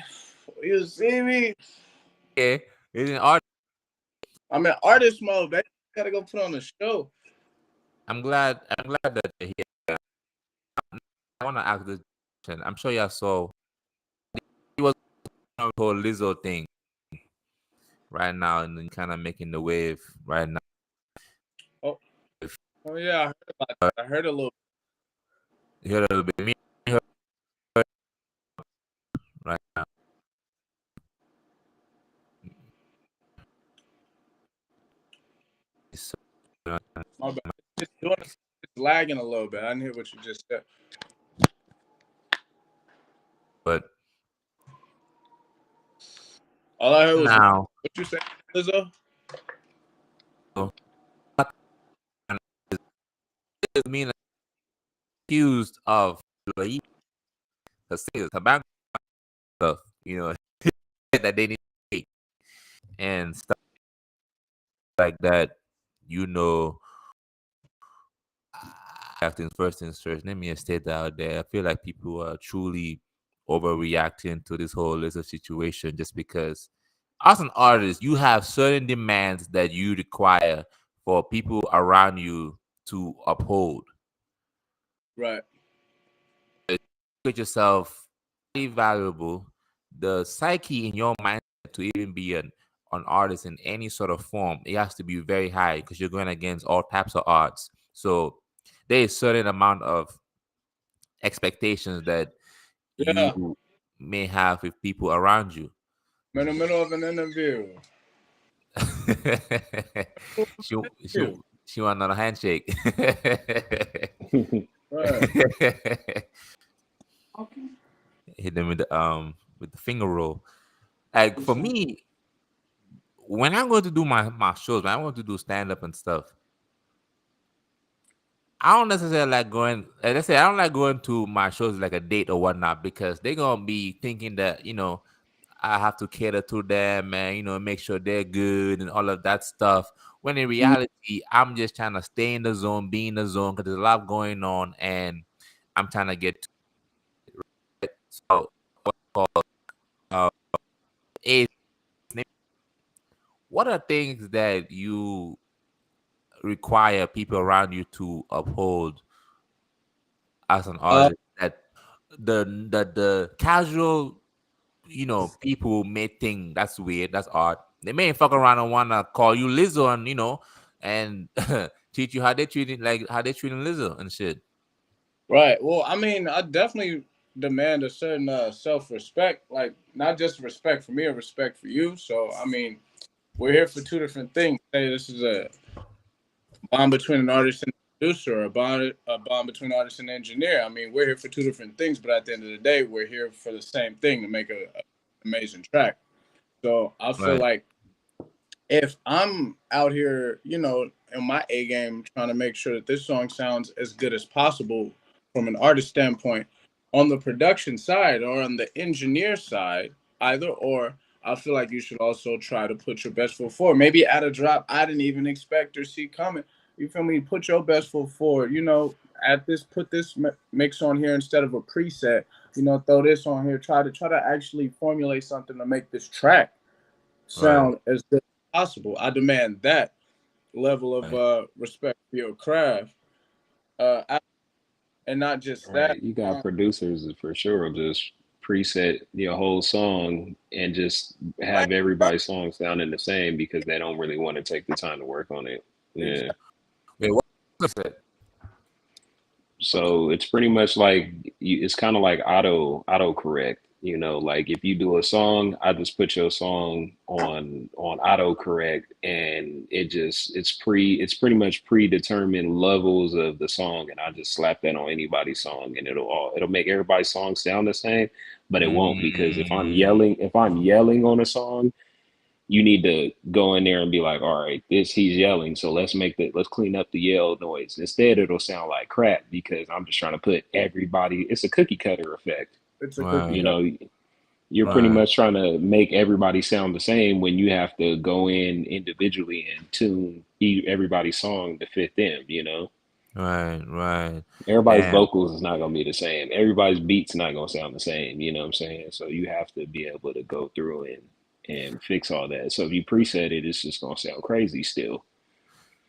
You see me? Yeah, it's an art. I'm in artist mode, baby. Gotta go put on a show. I'm glad that you're here. I want to ask this question. I'm sure y'all saw he was on the whole Lizzo thing right now, and then kind of making the wave right now. Oh, oh yeah, I heard about Uh, that. I heard a little. you heard a little bit. Me heard right now. So, uh, My bad. It's doing. It's lagging a little bit. I didn't hear what you just said. but All I heard was what now, you said, Lizzo. so, is being accused of like, tobacco stuff, that they need to pay and stuff like that. You know, acting first and first. Let me just state that out there. I feel like people are truly overreacting to this whole Lizard situation just because, as an artist, you have certain demands that you require for people around you to uphold. Right. Make yourself very valuable. The psyche in your mind to even be an artist in any sort of form, it has to be very high because you're going against all types of arts. So there is certain amount of expectations that Yeah. you may have with people around you. I'm in the middle of an interview. she she You. she want another handshake. Right. Okay. Hit them with the finger roll. Like for me, when I'm going to do my shows, when I'm going to do stand up and stuff, I don't necessarily like going. Like I say, I don't like going to my shows like a date or whatnot because they're gonna be thinking that I have to cater to them and make sure they're good and all of that stuff. When in Mm. reality, I'm just trying to stay in the zone, be in the zone because there's a lot going on, and I'm trying to get to it. So, uh, is what are things that you require people around you to uphold as an Uh, artist that the casual people may think that's weird, that's art. They may fuck around and wanna call you Lizzo and and treat you how they treating like how they treating Lizzo and shit. right. Well, I mean, I definitely demand a certain self-respect, like not just respect for me, or respect for you. So, I mean, we're here for two different things. Say this is a bond between an artist and a producer, or a bond between an artist and an engineer. I mean, we're here for two different things, but at the end of the day, we're here for the same thing, to make a amazing track. So I feel Right, like if I'm out here, in my A game, trying to make sure that this song sounds as good as possible from an artist standpoint, on the production side or on the engineer side, either or, I feel like you should also try to put your best foot forward. Maybe at a drop I didn't even expect or see coming. You feel me? Put your best foot forward. At this, put this mix on here instead of a preset. Throw this on here. Try to actually formulate something to make this track right, sound as good as possible. I demand that level of right. respect for your craft, and not just that. Right. You got Um, producers that for sure just preset your whole song and just right, have everybody's song sounding the same because they don't really want to take the time to work on it. Yeah. exactly. Wait, what was it? So it's pretty much like it's kind of like auto correct. Like if you do a song, I just put your song on auto correct, and it's pretty much predetermined levels of the song, and I just slap that on anybody's song, and it'll make everybody's song sound the same, but it won't because Mm, if I'm yelling on a song, you need to go in there and be like, all right, this he's yelling, so let's clean up the yell noise. Instead, it'll sound like crap because I'm just trying to put everybody. It's a cookie cutter effect. It's a cookie You right, cutter. know, you're pretty right, much trying to make everybody sound the same when you have to go in individually and tune everybody's song to fit them. right, right. Everybody's Damn. vocals is not gonna be the same. Everybody's beats not gonna sound the same. You know what I'm saying? So you have to be able to go through and fix all that. So if you preset it, it's just gonna sound crazy still.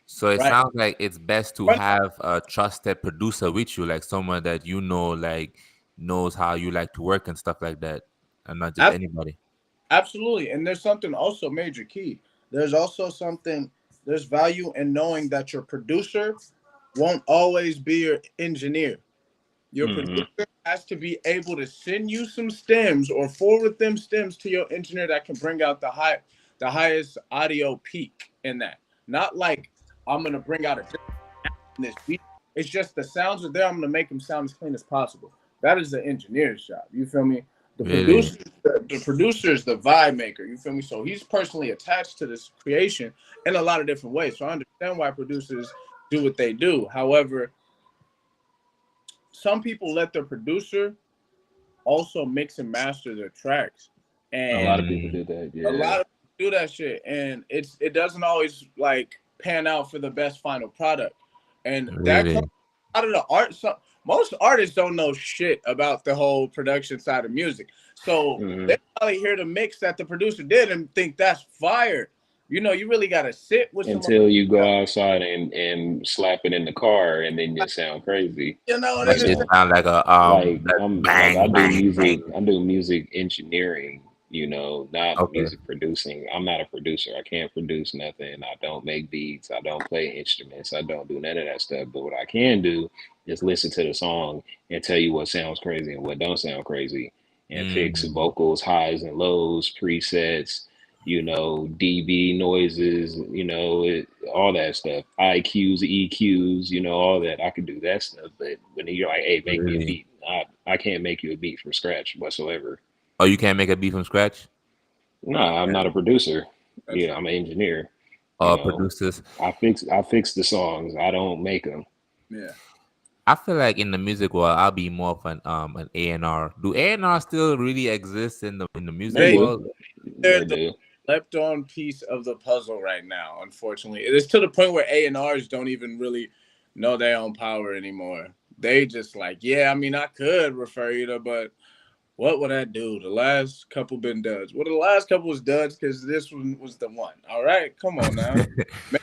So it Right. sounds like it's best to Right. have a trusted producer with you, like someone that like knows how you like to work and stuff like that, and not just Ab- anybody. Absolutely. And there's something also major key. There's also something. There's value in knowing that your producer won't always be your engineer. Your Hmm. producer has to be able to send you some stems or forward them stems to your engineer that can bring out the highest audio peak in that. Not like I'm gonna bring out a different in this beat. It's just the sounds are there. I'm gonna make them sound as clean as possible. That is the engineer's job. You feel me? The Really, producer, the producer is the vibe maker. You feel me? So he's personally attached to this creation in a lot of different ways. So I understand why producers do what they do. However, some people let their producer also mix and master their tracks, A lot and of people mm, did that. a Yeah. lot of people do that shit, and it doesn't always like pan out for the best final product, and that comes really, out of the art. So most artists don't know shit about the whole production side of music, so Hmm. they probably hear the mix that the producer did and think that's fire. You really got to sit with some. Until you go outside and slap it in the car and then just sound crazy. And that then You it's shit know, sound like a like that I bang do bang bang. music engineering, not Okay. music producing. I'm not a producer. I can't produce nothing. I don't make beats. I don't play instruments. I don't do none of that stuff. But what I can do is listen to the song and tell you what sounds crazy and what don't sound crazy, and fix Mm, vocals highs and lows, presets, dB noises, all that stuff, IQs, EQs, all that. I can do that stuff. But when you're like, hey, make me a really. beat, I can't make you a beat from scratch whatsoever. Oh, you can't make a beat from scratch? No, I'm not a producer. that's I'm an engineer. Producers. I fix the songs. I don't make them. Yeah. I feel like in the music world, I'll be more of an A&R. Do A&R still really exist in the music They They do. world? they're They the do. left on piece of the puzzle right now. Unfortunately, it is to the point where A&Rs don't even really know their own power anymore. They just like, yeah, I mean, I could refer you to, but what would I do? The last couple been duds. Well, the last couple was duds because this one was the one. All right, come on now. Man,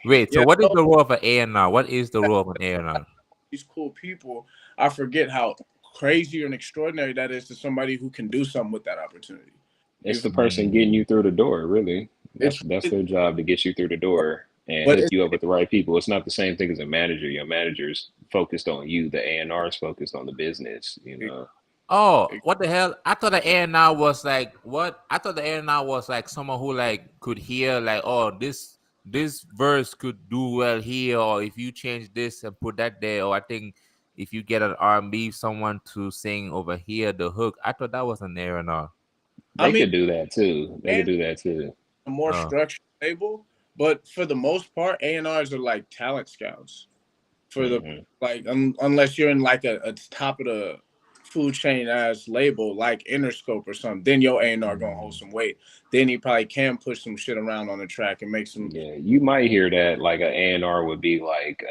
Wait, so yeah, what is no, the role of an A&R? What is the role of an A&R? these cool people. I forget how crazy and extraordinary that is to somebody who can do something with that opportunity. It's You, the person getting Mm, you through the door, really. it's That's it, their job to get you through the door and but hook it's you up with the right people. It's not the same thing as a manager. Your manager's focused on you. The A&R is focused on the business, you know. Oh, what the hell? I thought the A&R was like what? I thought the A&R was like someone who like could hear like, oh, this verse could do well here, or if you change this and put that there, or I think if you get an R&B someone to sing over here the hook. I thought that was an A&R. I They mean, could do that too. They could and do that too. a more Oh, structured label, but for the most part, A&Rs are like talent scouts. For the Hmm. like, unless you're in like a top of the food chain ass label like Interscope or something, then your A&R gonna hold mm, some weight. Then he probably can push some shit around on the track and make some. Yeah, you might hear that like an A&R would be like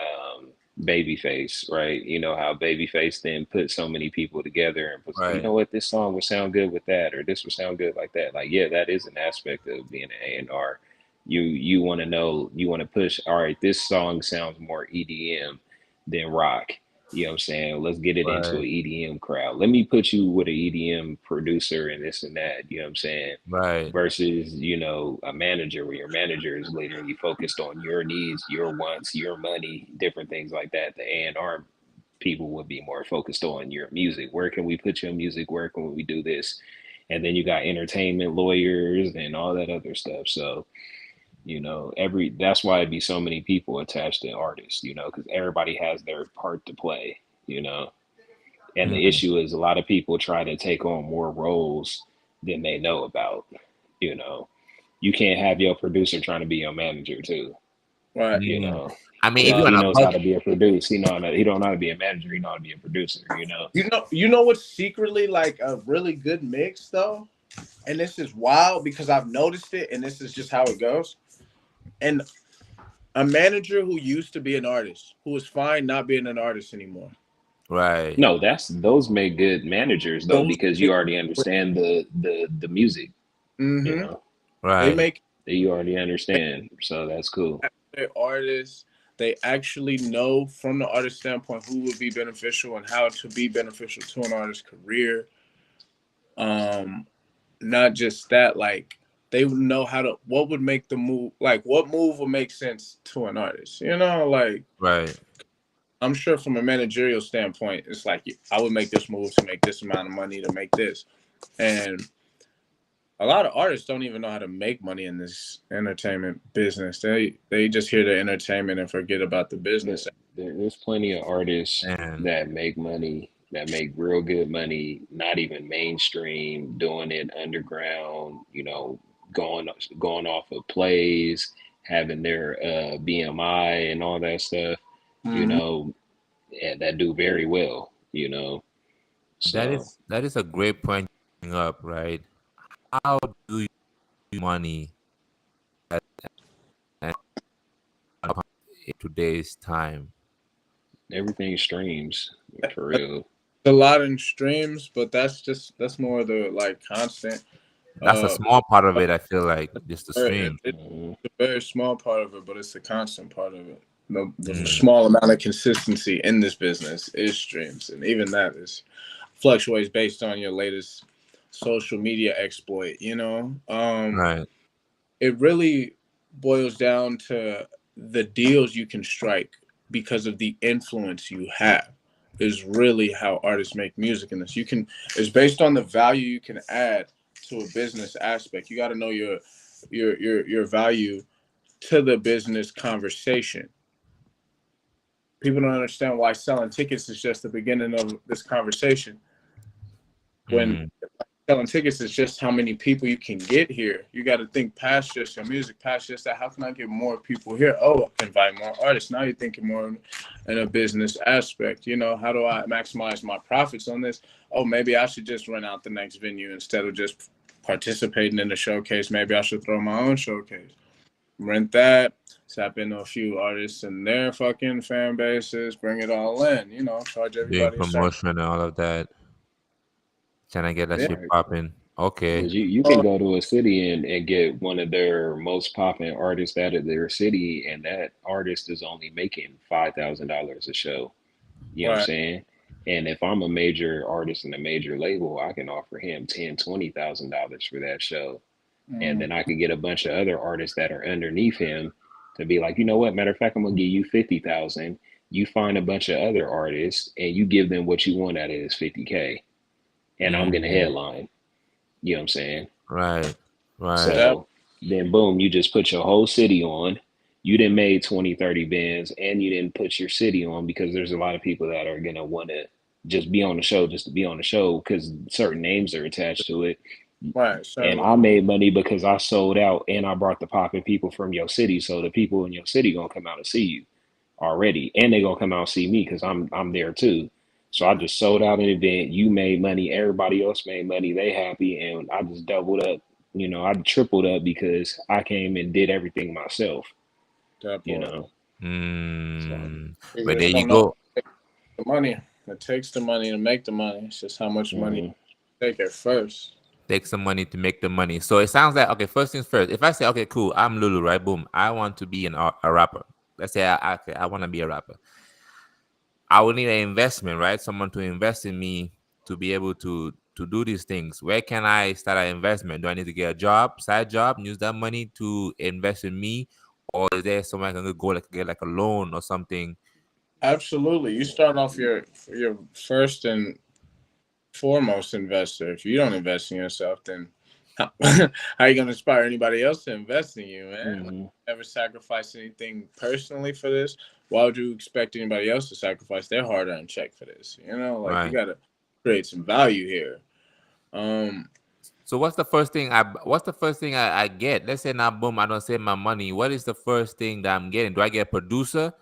Babyface, right? You know how Babyface then put so many people together and was like, you right, know what, this song would sound good with that, or this would sound good like that. Like, yeah, that is an aspect of being an A&R. You want to know, you want to push, all right, this song sounds more EDM than rock. You know what I'm saying? Let's get it into an right, EDM crowd. Let me put you with an EDM producer and this and that. You know what I'm saying? right, Versus, you know, a manager where your manager is literally focused on your needs, your wants, your money, different things like that. The A&R people would be more focused on your music. Where can we put your music? Where can we do this? And then you got entertainment lawyers and all that other stuff. So, you know, every that's why it'd be so many people attached to artists, you know, because everybody has their part to play, you know. And the mm, issue is a lot of people try to take on more roles than they know about, you know. You can't have your producer trying to be your manager too, Right. you mm. know, I mean, if because you're Uh, on he a knows how budget, to be a producer. He don't know how to be a manager. He know how to be a producer, you know. you know what's secretly like a really good mix though, and this is wild because I've noticed it, and this is just how it goes. And a manager who used to be an artist, who is fine not being an artist anymore. right, No, that's those make good managers though Those because you make, already understand the music, you mm-hmm, know. they right. make That you already understand. So that's cool. their artists. They actually know from the artist standpoint who would be beneficial and how to be beneficial to an artist's career. Um, Not just that, like they would know how to what would make the move, like what move would make sense to an artist. You know, like Right. I'm sure from a managerial standpoint, it's like I would make this move to make this amount of money to make this, and a lot of artists don't even know how to make money in this entertainment business. They just hear the entertainment and forget about the There, business. there's plenty of artists And that make money, that make real good money, not even mainstream, doing it underground, you know, going going off of plays, having their BMI and all that stuff, you Mm-hmm. know, and that do very well, you know. So that is a great point to bring up, right? How do you use money at, at in today's time? everything streams for real. A lot in streams, but that's more the like constant. That's a Uh, small part of it. I feel like just the stream. it's Mhm. a very small part of it, but it's the constant part of it. The Mm, small amount of consistency in this business is streams, and even that is fluctuates based on your latest social media exploit. right. It really boils down to the deals you can strike because of the influence you have. Is really how artists make music in this. You can It's based on the value you can add to a business aspect. You got to know your value to the business conversation. People don't understand why selling tickets is just the beginning of this conversation. When Mm, selling tickets. It's just how many people you can get here. You got to think past just your music, past just that. How can I get more people here? Oh, invite more artists. Now you're thinking more in a business aspect. You know, how do I maximize my profits on this? Oh, maybe I should just rent out the next venue instead of just participating in the showcase. Maybe I should throw my own showcase. Rent that, tap into a few artists and their fucking fan bases, bring it all in, you know, charge Doing everybody a certain. promotion and all of that. Trying to get that Yeah. shit Right. popping. Okay. Because you can go to a city and get one of their most popping artists out of their city, and that artist is only making $5,000 a show. You know what I'm Right. saying? And if I'm a major artist and a major label, I can offer him $10,000, $20,000 for that show. And Mm, then I could get a bunch of other artists that are underneath him to be like, you know what? Matter of fact, I'm gonna give you 50,000. You find a bunch of other artists and you give them what you want out of this 50K, and I'm gonna Mm, headline. You know what I'm saying? right. Right. that, So then boom, you just put your whole city on. You didn't made 20, 30 bands, and you didn't put your city on, because there's a lot of people that are gonna want to just be on the show just to be on the show because certain names are attached to it. right. And So, I made money because I sold out and I brought the popping people from your city. So the people in your city gonna come out and see you already, and they gonna come out and see me because I'm there too. So I just sold out an event. You made money. Everybody else made money. They happy, and I just doubled up. You know, I tripled up because I came and did everything myself. that You part. know, so Mm. You But there just you don't know go. the money. It takes the money to make the money. It's just how much money mhm. you take at first. Take some money to make the money. So it sounds like, okay, first things first. If I say, okay, cool, I'm Lulu, right? Boom. I want to be a rapper. Let's say I want to be a rapper. I will need an investment, right? Someone to invest in me to be able to do these things. Where can I start an investment? Do I need to get a job, side job, and use that money to invest in me, or is there somewhere I can go like get like a loan or something? Absolutely. You start off your first and foremost investor. If you don't invest in yourself, then how, how are you going to inspire anybody else to invest in you, man? Like, Mhm. never sacrifice anything personally for this. Why would you expect anybody else to sacrifice their hard-earned check for this? You know, like you Right. got to create some value here. Um, So what's the first thing I get? Let's say now boom, I don't save my money. What is the first thing that I'm getting? Do I get a producer,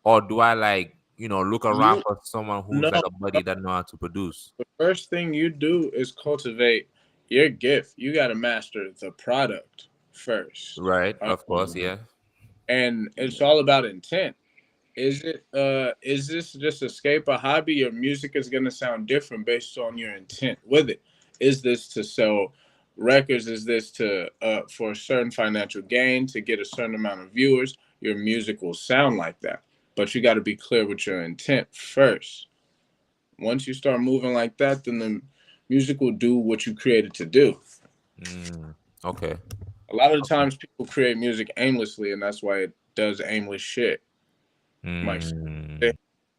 or do I like look around you for someone who's know, like a buddy that know how to produce? the first thing you do is cultivate your gift. You got to master the product first. Right, Uh, of course, Mhm. yeah. and it's all about intent. Is this just escape a hobby? Your music is gonna sound different based on your intent with it. Is this to sell records? Is this to for a certain financial gain to get a certain amount of viewers? Your music will sound like that. But you gotta be clear with your intent first. Once you start moving like that, then the music will do what you created to do. Mm, okay. A lot of the Okay. times people create music aimlessly and that's why it does aimless shit. Like Mm,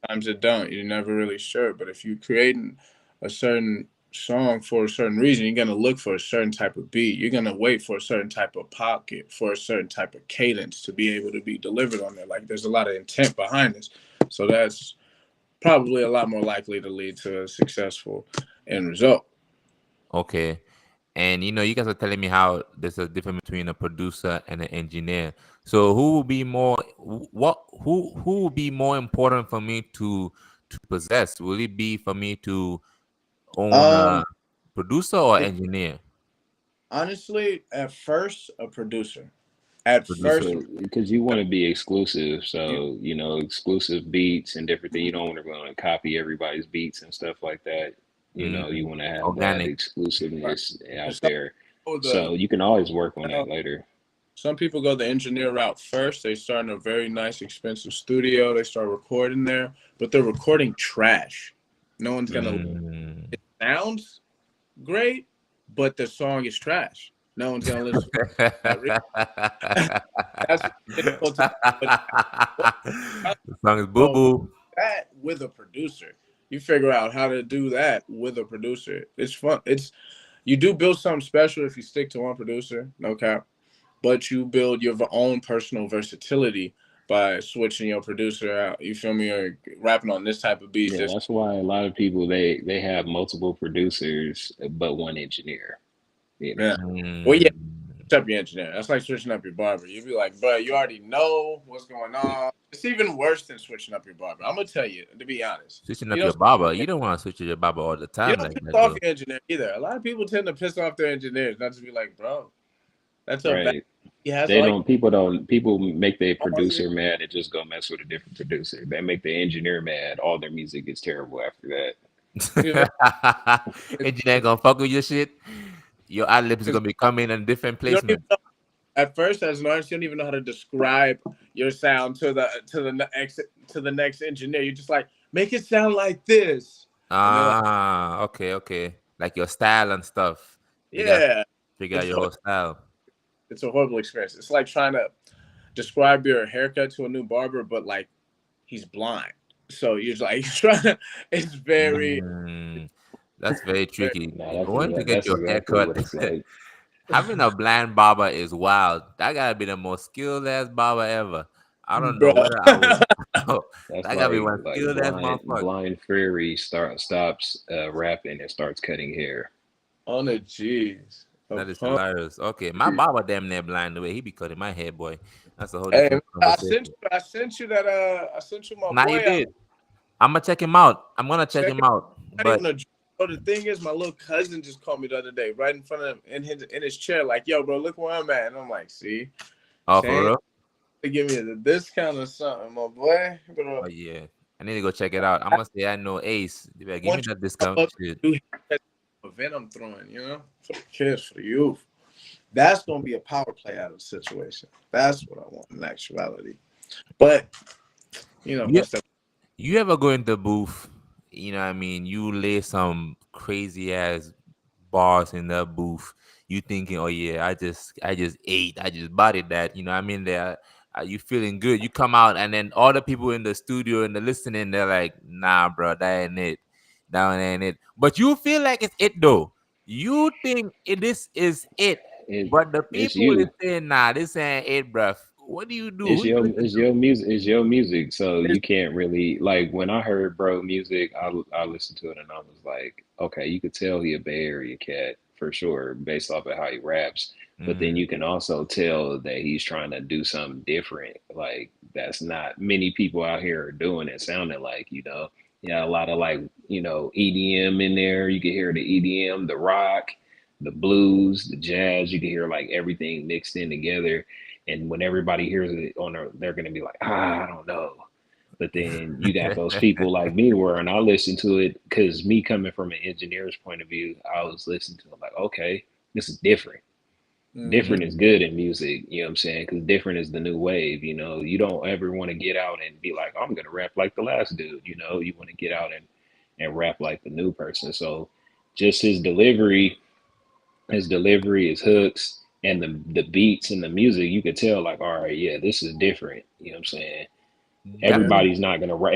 times it don't. You're never really sure. But if you're creating a certain song for a certain reason, you're gonna look for a certain type of beat. You're gonna wait for a certain type of pocket, for a certain type of cadence to be able to be delivered on there. Like there's a lot of intent behind this. So that's probably a lot more likely to lead to a successful end result. okay. And you guys are telling me how there's a difference between a producer and an engineer. So who will be more what who will be more important for me to possess? Will it be for me to own a Um, producer or it, engineer? honestly, at first, a producer. At Producer. first, So, because you want to be exclusive, you so exclusive beats and different things. You don't want to copy everybody's beats and stuff like that. You Mm, want to have that organic. right. exclusiveness out Some there. people So you can always work on that later. some people go the engineer route first. They start in a very nice, expensive studio. They start recording there, but they're recording trash. No one's gonna. Mm. It sounds great, but the song is trash. No one's gonna listen. That that's difficult to. But The song is boo so boo. that with a producer, you figure out how to do that with a producer. It's fun. It's you do build something special if you stick to one producer. No cap. But you build your own personal versatility by switching your producer out. You feel me? Or rapping on this type of beats. Yeah, This, that's why a lot of people they have multiple producers but one engineer. You yeah. know, Well, yeah. Mm. Switch up your engineer. That's like switching up your barber. You'd be like, bro, you already know what's going on. It's even worse than switching up your barber. I'm gonna tell you, to be honest. Switching You up don't your barber. You don't want to switch your barber all the you time don't like piss that, off though. your engineer either. A lot of people tend to piss off their engineers, not to be like, bro, that's a bad. right? He has They all don't. People don't. People make their your. producer mad and just go mess with a different producer. They make the engineer mad. All their music is terrible after that. Yeah, Engineer gonna fuck with your shit. Your ad libs is because gonna be coming in different you don't even placement. know. At first, as an artist, you don't even know how to describe your sound to the next engineer. You're just like, make it sound like this, and they're like, Okay, okay. Like your style and stuff. You got to yeah. figure out It's your whole style. it's a horrible experience. It's like trying to describe your haircut to a new barber, but like he's blind. So you're like trying to. It's very, Mm, that's very very. tricky. No, Going to get that's your exactly haircut, what it's like. having a blind barber is wild. That gotta be the most skilled ass barber ever. I don't know Bro. where I would. That's That gotta be one like skilled ass motherfucker. blind fairy stops rapping and starts cutting hair. On the G's. That is Upon hilarious. Okay, my G's. barber damn near blind the way he be cutting my hair, boy. That's a whole Hey, different conversation. I sent you my Now you boy out. did. I'm gonna check him out. I'm gonna check Check him it. out. Not But even a. Oh, the thing is, my little cousin just called me the other day, right in front of him, in his chair, like, "Yo, bro, look where I'm at." And I'm like, "See, oh, for Shane, real? they give me a discount or something, my boy." Bro, Oh yeah. I need to go check it out. I must say I know Ace. You better give me once you that come discount up, shit. do event I'm throwing, for the kids, for the youth. That's gonna be a power play out of the situation. That's what I want in actuality. But You most of you ever go in the booth? You know what I mean? You lay some crazy ass bars in the booth. You thinking, oh yeah, I just ate, I just bodied that. You know what I mean? There, you feeling good. You come out, and then all the people in the studio and the listening, they're like, nah, bro, that ain't it. That ain't it. But you feel like it's it though. You think this is it, It but the it's people is you. saying, nah, this ain't it, bruh. What do you do? Who you listen It's to? your music. It's your music. So this, you can't really like when I heard bro music, I listened to it and I was like, okay, you could tell he a Bay Area cat for sure based off of how he raps. But then Mm, you can also tell that he's trying to do something different. Like that's not many people out here are doing it. Sounding like yeah, a lot of like EDM in there. You can hear the EDM, the rock, the blues, the jazz. You can hear like everything mixed in together and when everybody hears it they're gonna be like, I don't know. But then you got those people like me where, and I listen to it because me coming from an engineer's point of view, I was listening to it like, okay, this is different. hmm Different is good in music, you know what I'm saying? Because different is the new wave. You don't ever want to get out and be like, I'm gonna rap like the last dude. You want to get out and rap like the new person. So just his delivery, his hooks, and the beats and the music, you could tell like, all right, yeah, this is different. You know what I'm saying? yeah. definitely.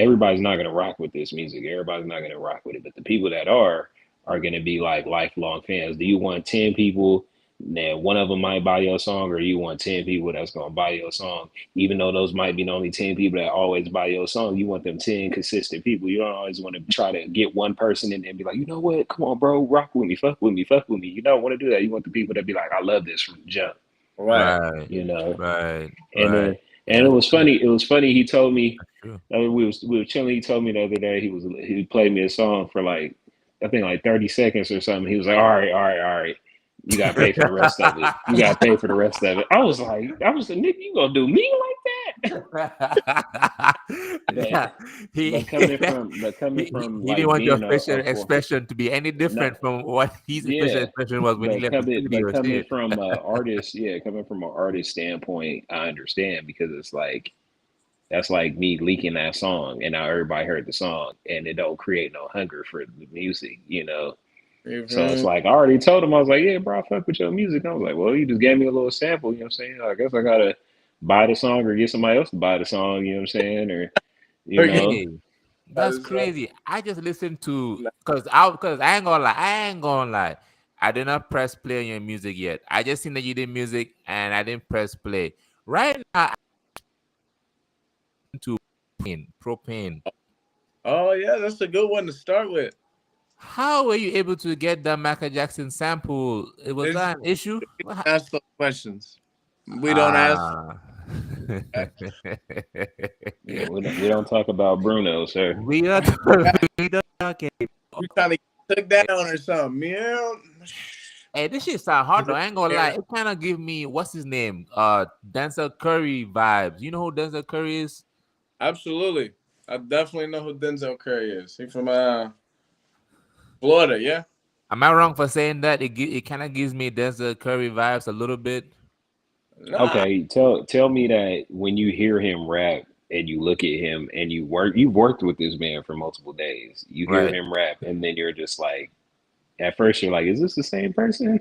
Everybody's not gonna rock with this music. Everybody's not gonna rock with it. But the people that are gonna be like lifelong fans. Do you want 10 people? Now one of them might buy your song, or you want 10 people that's gonna buy your song. Even though those might be the only 10 people that always buy your song, you want them 10 consistent people. You don't always want to try to get one person in there and be like, you know what? Come on, bro, rock with me, fuck with me, fuck with me. You don't want to do that. You want the people that be like, I love this from the jump. Right. Right, You know. right, And right. then and it That's was true. funny. It was funny. He told me That's true. we were chilling. He told me the other day he played me a song for like I think like 30 seconds or something. He was like, all right. You gotta pay for the rest of it. You gotta pay for the rest of it. I was like, nigga, you gonna do me like that? but Yeah, he, coming from he didn't like want your being facial a for expression to be any not different from what his facial yeah, expression was when he left the but studio. coming Shit. from a artist, yeah, coming from an artist standpoint, I understand because it's like that's like me leaking that song, and now everybody heard the song, and it don't create no hunger for the music. You So feel it's me? like I already told him I was like, yeah, bro, I fuck with your music. I was like, well, you just gave me a little sample, you know what I'm saying? I guess I gotta buy the song or get somebody else to buy the song, you know what I'm saying? Or you Okay. know, Hey, That that's is so crazy. I just listened to because I ain't gonna lie. I ain't gonna lie. I did not press play on your music yet. I just seen that you did music and I didn't press play. Right now, to propane. Oh yeah, that's a good one to start with. How were you able to get that Michael Jackson sample? It was It's that an issue? ask those questions. We don't ask. Ah. Yeah, we don't talk about Bruno, sir. we are we don't talking. You kind of took down or something. Yeah. Hey, this shit sound hard Is though. it I ain't gonna lie. there? It kind of give me what's his name? Denzel Curry vibes. You know who Denzel Curry is? Absolutely. I definitely know who Denzel Curry is. He from Florida, yeah. Am I wrong for saying that? It kind of gives me Denzel Curry vibes a little bit. Nah. Okay, tell me that when you hear him rap and you look at him and you've worked with this man for multiple days. You hear Right. him rap and then you're just like, at first you're like, is this the same person?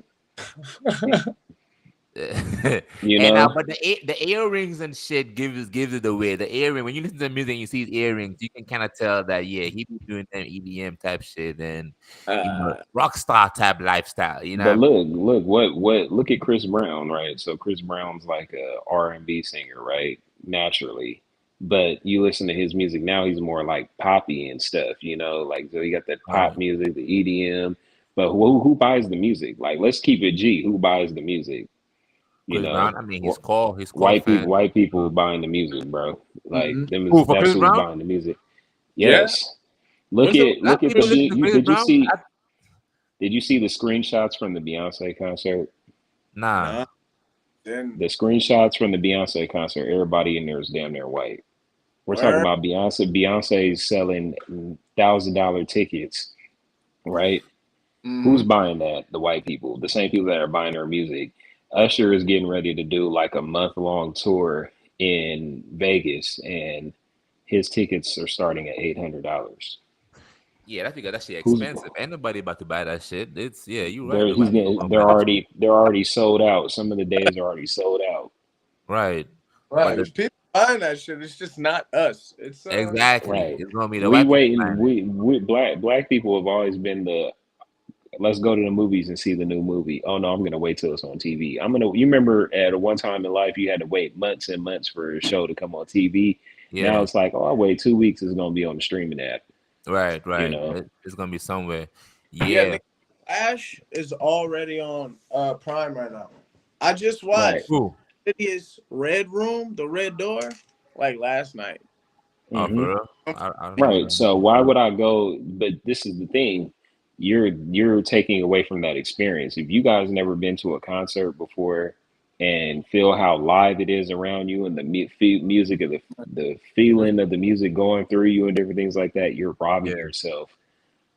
You and know? but the earrings and shit gives it away. The earring when you listen to music and you see his earrings, you can kind of tell that yeah, he be doing them EDM type shit and uh, rock star type lifestyle. You know But what look at Chris Brown, right? So Chris Brown's like a R&B singer, right? Naturally. But you listen to his music now, he's more like poppy and stuff, like so you got that I mean? pop music, the EDM. But who buys the music? Like let's keep it G. Who buys the music? You Chris Brown. know, I mean, Wh- his core fans. white people Uh, buying the music, bro. Like mhm. them who is for that's Chris who's Brown? buying the music. Yeah. Yes. When's the Black Look at the people listen to you Chris did you Brown? see did you see the screenshots from the Beyonce concert? Nah. nah, then The screenshots from the Beyonce concert, everybody in there is damn near white. We're talking where? about Beyonce. Beyonce's selling $1,000 tickets, right? Who's Mm-hmm. buying that? The white people, the same people that are buying her music. Usher is getting ready to do like a month-long tour in Vegas, and his tickets are starting at $800. Yeah, that's because that shit Who's expensive. Ain't nobody about to buy that shit. It's yeah, you right. there? He's Nobody getting. gonna buy that shit. They're already sold out. Some of the days are already sold out. Right. But Right. the There's people buying that shit. It's just not us. It's exactly, Right. it's gonna be the We white people waiting. buying it. We black people have always been the let's go to the movies and see the new movie. Oh no, I'm gonna wait till it's on TV. You remember at one time in life you had to wait months and months for a show to come on TV. Now Yeah. it's like, oh, I'll wait 2 weeks, it's gonna be on the streaming app, Right. you Right. know. It's gonna be somewhere. yeah, Yeah. nigga. Ash is already on Prime right now. I just Right. watched Who? Insidious Red Room, the Red Door, like last night. Oh, hmm for real? I don't even Right. know. So why would I go? But this is the thing. You're taking away from that experience. If you guys never been to a concert before and feel how live it is around you and the music of the feeling of the music going through you and different things like that, you're robbing Yeah. yourself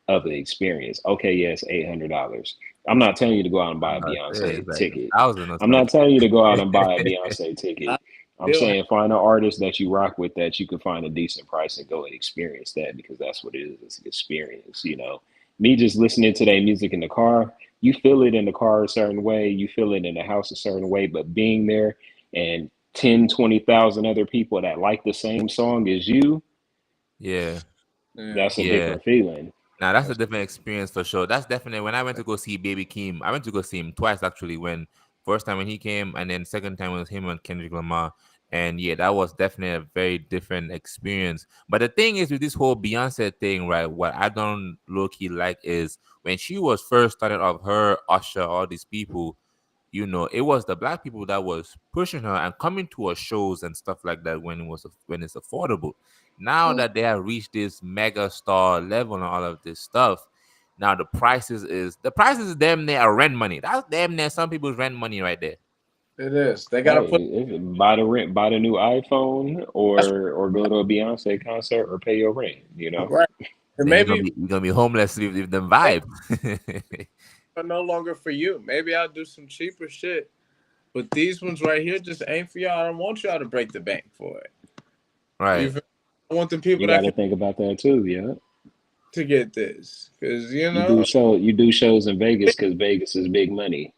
of the experience. Okay, yes, $800. I'm not telling you to go out and buy I'm a about to say Beyonce it's like ticket. 1,000 or I'm not something. telling you to go out and buy a Beyonce ticket. I I'm still saying find an artist that you rock with that you can find a decent price and go and experience that because that's what it is. It's an experience. Me just listening to that music in the car, you feel it in the car a certain way, you feel it in the house a certain way, but being there and 10, 20,000 other people that like the same song as you, Yeah. yeah. that's a Yeah. different feeling. Now that's a That's, different experience for sure. That's definitely when I went to go see Baby Keem. I went to go see him twice actually. When first time when he came, and then second time was him and Kendrick Lamar. And yeah, that was definitely a very different experience. But the thing is with this whole Beyonce thing, right? What I don't low key like is when she was first started off, her Usher, all these people, it was the black people that was pushing her and coming to her shows and stuff like that when it's affordable. Now Mm, that they have reached this mega star level and all of this stuff, now the prices is damn near a rent money. That's damn near some people's rent money right there. it is. They gotta right. put Buy the new iPhone that's or go to a Beyonce concert or pay your rent. right. And Then maybe you're gonna be homeless with them maybe vibe. are no longer for you. Maybe I'll do some cheaper shit. But these ones right here just ain't for y'all. I don't want y'all to break the bank for it. You Right. feel- I want the people You that got can to think about that too, yeah. to get this. Cause you know, You do shows in Vegas because Vegas is big money,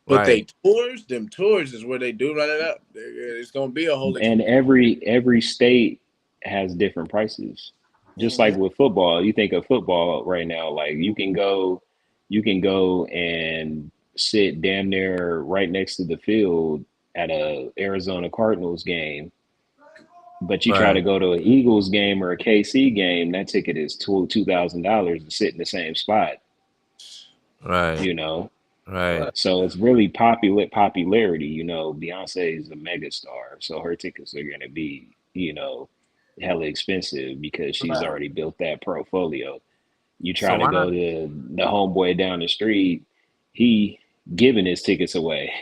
but they Right. tours, them tours is where they do run it up. It's gonna be a whole and experience. every state has different prices. Just Hmm. like with football, you think of football right now, like you can go and sit damn near right next to the field at a Arizona Cardinals game But you try Right. to go to an Eagles game or a KC game, that ticket is $2,000 to sit in the same spot. Right. You know, Right. so it's really popularity. You know, Beyonce is a mega star, so her tickets are going to be, hella expensive because she's Right. already built that portfolio. You try So to why go not? to the homeboy down the street, he giving his tickets away.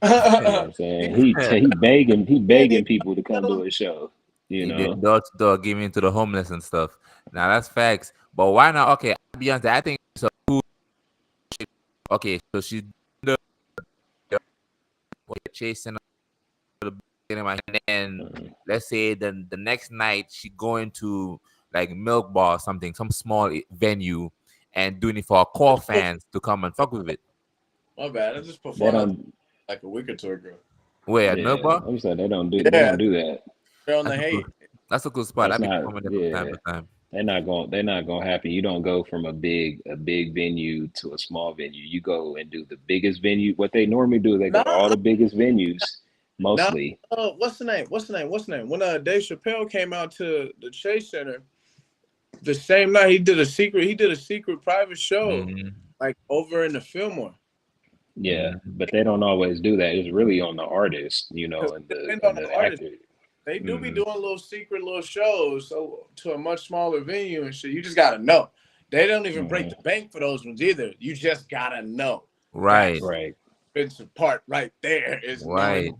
You know what I'm saying? He begging people to come to his show. You He did know, door to door giving to the homeless and stuff. Now that's facts. But why not? Okay, Beyonce, I think it's a cool. Okay, so she's the chasing the cinema, and then Mhm. let's say the next night she going to like Milk Bar or something, some small venue, and doing it for our core fans to come and fuck with it. My bad. I just They performed don't. like a week or two ago. Where at Milk Yeah, Bar? I'm saying they Yeah, don't do that. they're on the That's a cool. hate. That's a cool spot. That's I be not. coming there from time Yeah, to time. they're not gonna happen. You don't go from a big venue to a small venue. You go and do the biggest venue. What they normally do, they go to all Nah, the biggest venues, nah. mostly. What's the name? When Dave Chappelle came out to the Chase Center the same night, he did a secret private show Mm-hmm. like over in the Fillmore. Yeah, Mm-hmm. but they don't always do that. It's really on the artist, Because and it the depends and on the the artist. actor. They do be Hmm. doing little secret little shows so to a much smaller venue and shit. You just gotta know. They don't even break Hmm. the bank for those ones either. You just gotta know. Right. That's Right. the expensive part right there is knowing Right.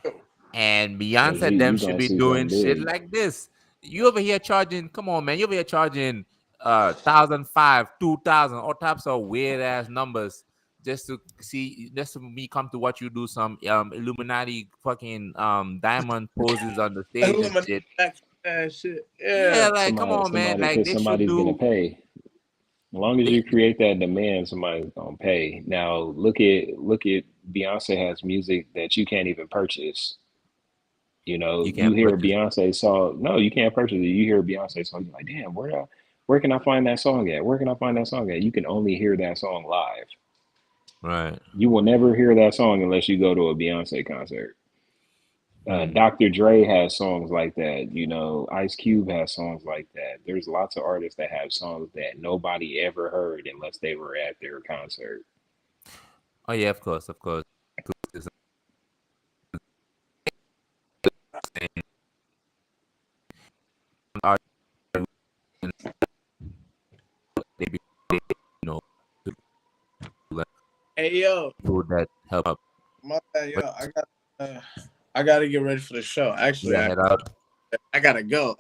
who. And Because Beyonce you them should gonna be see something doing shit big. like this. You over here charging, come on, man. You over here charging 1,005, 2,000, all types of weird ass numbers just to me come to watch you do some Illuminati fucking diamond poses on the stage and Illuminati shit. shit. Yeah, Yeah. like come on, man. Like Because they should somebody's gonna do pay. As long as they you create that demand, somebody's gonna pay. Now look at Beyonce has music that you can't even purchase. you You can't hear a purchase. Beyonce song. No, you can't purchase it. You hear a Beyonce song, you're like, damn, where can I find that song at? Where can I find that song at? You can only hear that song live. Right. You will never hear that song unless you go to a Beyonce concert. Hmm. Dr. Dre has songs like that. Ice Cube has songs like that. There's lots of artists that have songs that nobody ever heard unless they were at their concert. Oh yeah, of course, of course. It's insane. Art, they be, you know, Hey yo, people that help up. my bad, But yo. I gotta get ready for the show. you Actually, gotta head out. I gotta go.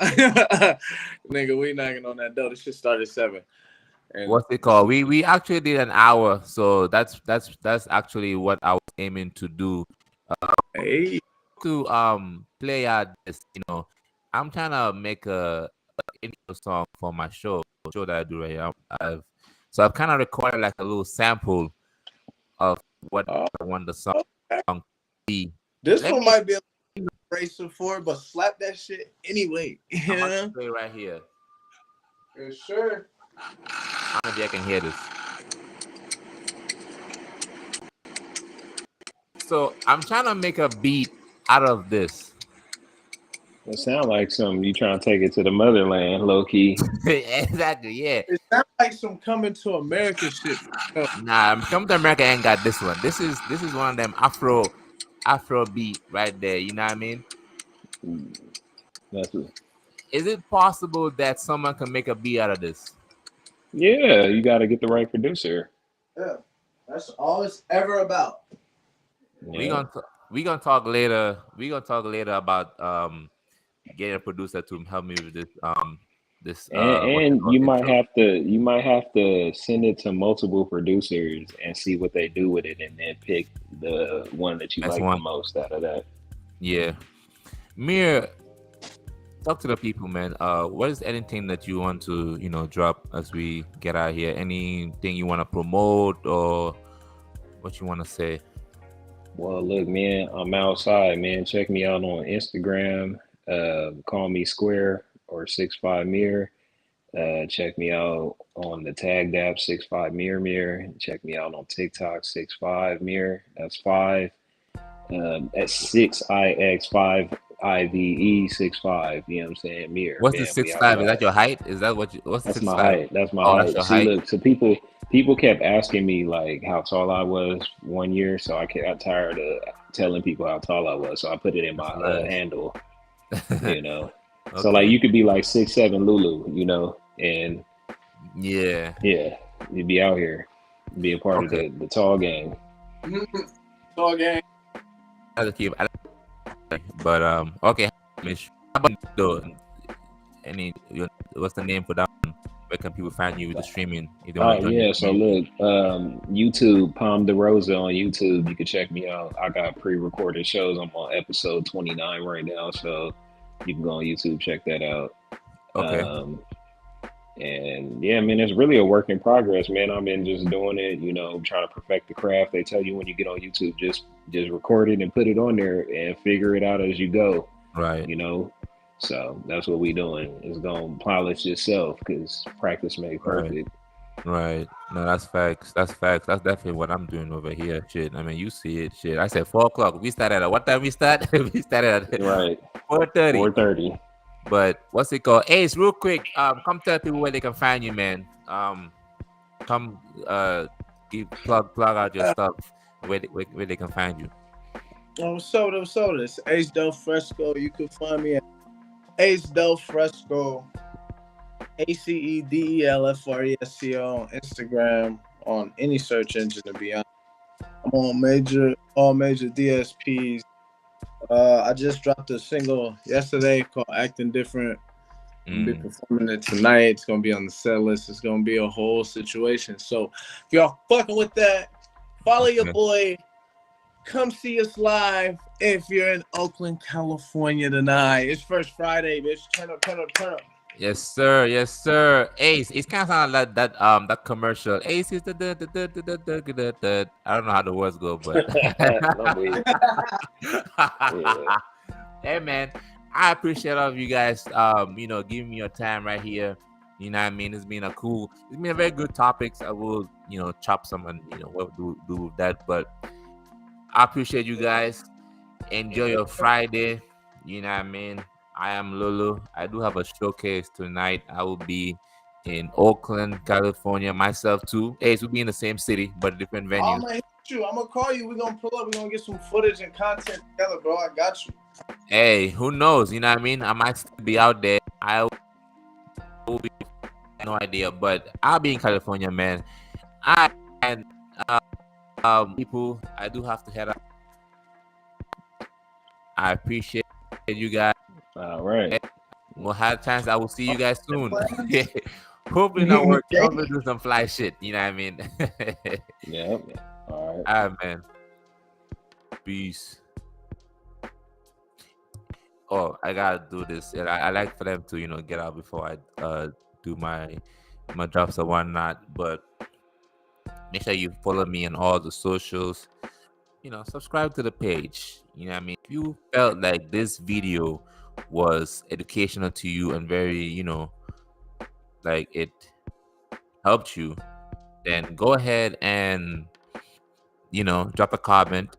Nigga, we knocking on that door. This shit started at 7. And What's it called? We actually did an hour, so that's actually what I was aiming to do. hey, To play out this, I'm trying to make a intro song for my show that I do right here. I've kind of recorded like a little sample of what oh, I want the song okay. to be. This Let one me. might be a little abrasive for it, but slap that shit anyway. I'm You about to know? play right here. For sure. Maybe I can hear this. So I'm trying to make a beat out of this. It sounds like something you trying to take it to the motherland, low key. Exactly, yeah. It sounds like some coming to America shit. Oh, Nah, Come to America ain't got this one. This is one of them Afro beat right there. You know what I mean? That's what, Is it possible that someone can make a beat out of this? yeah, you got to get the right producer. yeah. That's all it's ever about. We Yeah. gonna t- we gonna talk later. We gonna talk later about getting a producer to help me with this And, what's it and called, intro. you might have to send it to multiple producers and see what they do with it, and then pick the one that you That's like the one. most out of that. Yeah. Mir, talk to the people, man. What is anything that you want to, drop as we get out here? Anything you want to promote or what you want to say? Well, look, man, I'm outside, man. Check me out on Instagram. Call me Square or 65 Mirror. Check me out on the tagged app 65 Mirror. Check me out on TikTok 65 Mirror. That's five. That's 6IX5 IVE 65. You know what I'm saying? Mirror. What's the Bam, we 6'5"? Is that outside. your height? Is that what you? What's the That's six my five? height. That's my Oh, that's height. your See, height. look, so people kept asking me like how tall I was one year, so I got tired of telling people how tall I was, so I put it in my That's handle, nice. you know. So like Okay. you could be like 6'7" Lulu, you know, and Yeah. yeah, you'd be out here, be a part of Okay. the tall gang. So again, I like to keep. But okay. Mish, how about the what's the name for that one? Where can people find you with the streaming if they want Oh to join your yeah, so community? look, YouTube, Palm DeRosa on YouTube. You can check me out. I got pre-recorded shows. I'm on episode 29 right now, so you can go on YouTube, check that out. Okay. Um, and yeah, I mean, it's really a work in progress, man. I've been just doing it, you know, trying to perfect the craft. They tell you when you get on YouTube, just record it and put it on there and figure it out as you go, Right. you know. So that's what we doing. Is gonna polish yourself because practice makes Right. perfect. Right. No, that's facts. That's facts. That's definitely what I'm doing over here. Shit. I mean, you see it. Shit. I said 4 o'clock. We started at what time we start? We started at Right. 4:30. 4:30. But what's it called? Ace, real quick. Come tell people where they can find you, man. Come plug out your stuff where they can find you. so this Ace Del Fresco. You can find me at Ace Del Fresco, ACEDELFRESCO on Instagram, on any search engine to be honest. I'm on all major DSPs. I just dropped a single yesterday called Acting Different. I'm gonna be performing it tonight. It's gonna be on the set list. It's gonna be a whole situation. So if y'all fucking with that, follow your boy. Come see us live if you're in Oakland, California tonight. It's First Friday, bitch. Turn up, turn up, turn up. Yes, sir. Yes, sir. Ace. It's kind of sound like that commercial. Ace is the. I don't know how the words go, but No way. Yeah. hey, man, I appreciate all of you guys. Giving me your time right here. You know what I mean? It's been a very good topics. I will, chop some and what do with that. But I appreciate you guys. Enjoy your Friday. You know what I mean? I am Lulu. I do have a showcase tonight. I will be in Oakland, California. Myself too. Ace will be in the same city, but different I'm venues. gonna hit you. I'm gonna call you. We're gonna pull up. We're gonna get some footage and content together, bro. I got you. Hey, who knows? You know what I mean? I might still be out there. I will be no idea, but I'll be in California, man. And people, I do have to head out. I appreciate you guys. All right. We'll have a chance. I will see you guys soon. Hopefully not work. Hopefully do some fly shit. You know what I mean? Yeah. All right. All right, man. Peace. Oh, I gotta do this. And I like for them to, get out before I do my drops or whatnot. But make sure you follow me on all the socials. Subscribe to the page. You know what I mean? If you felt like this video was educational to you and very, like it helped you, then go ahead and, drop a comment.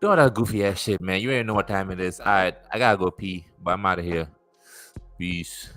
Do all that goofy ass shit, man. You already know what time it is. All right, I gotta go pee, but I'm out of here. Peace.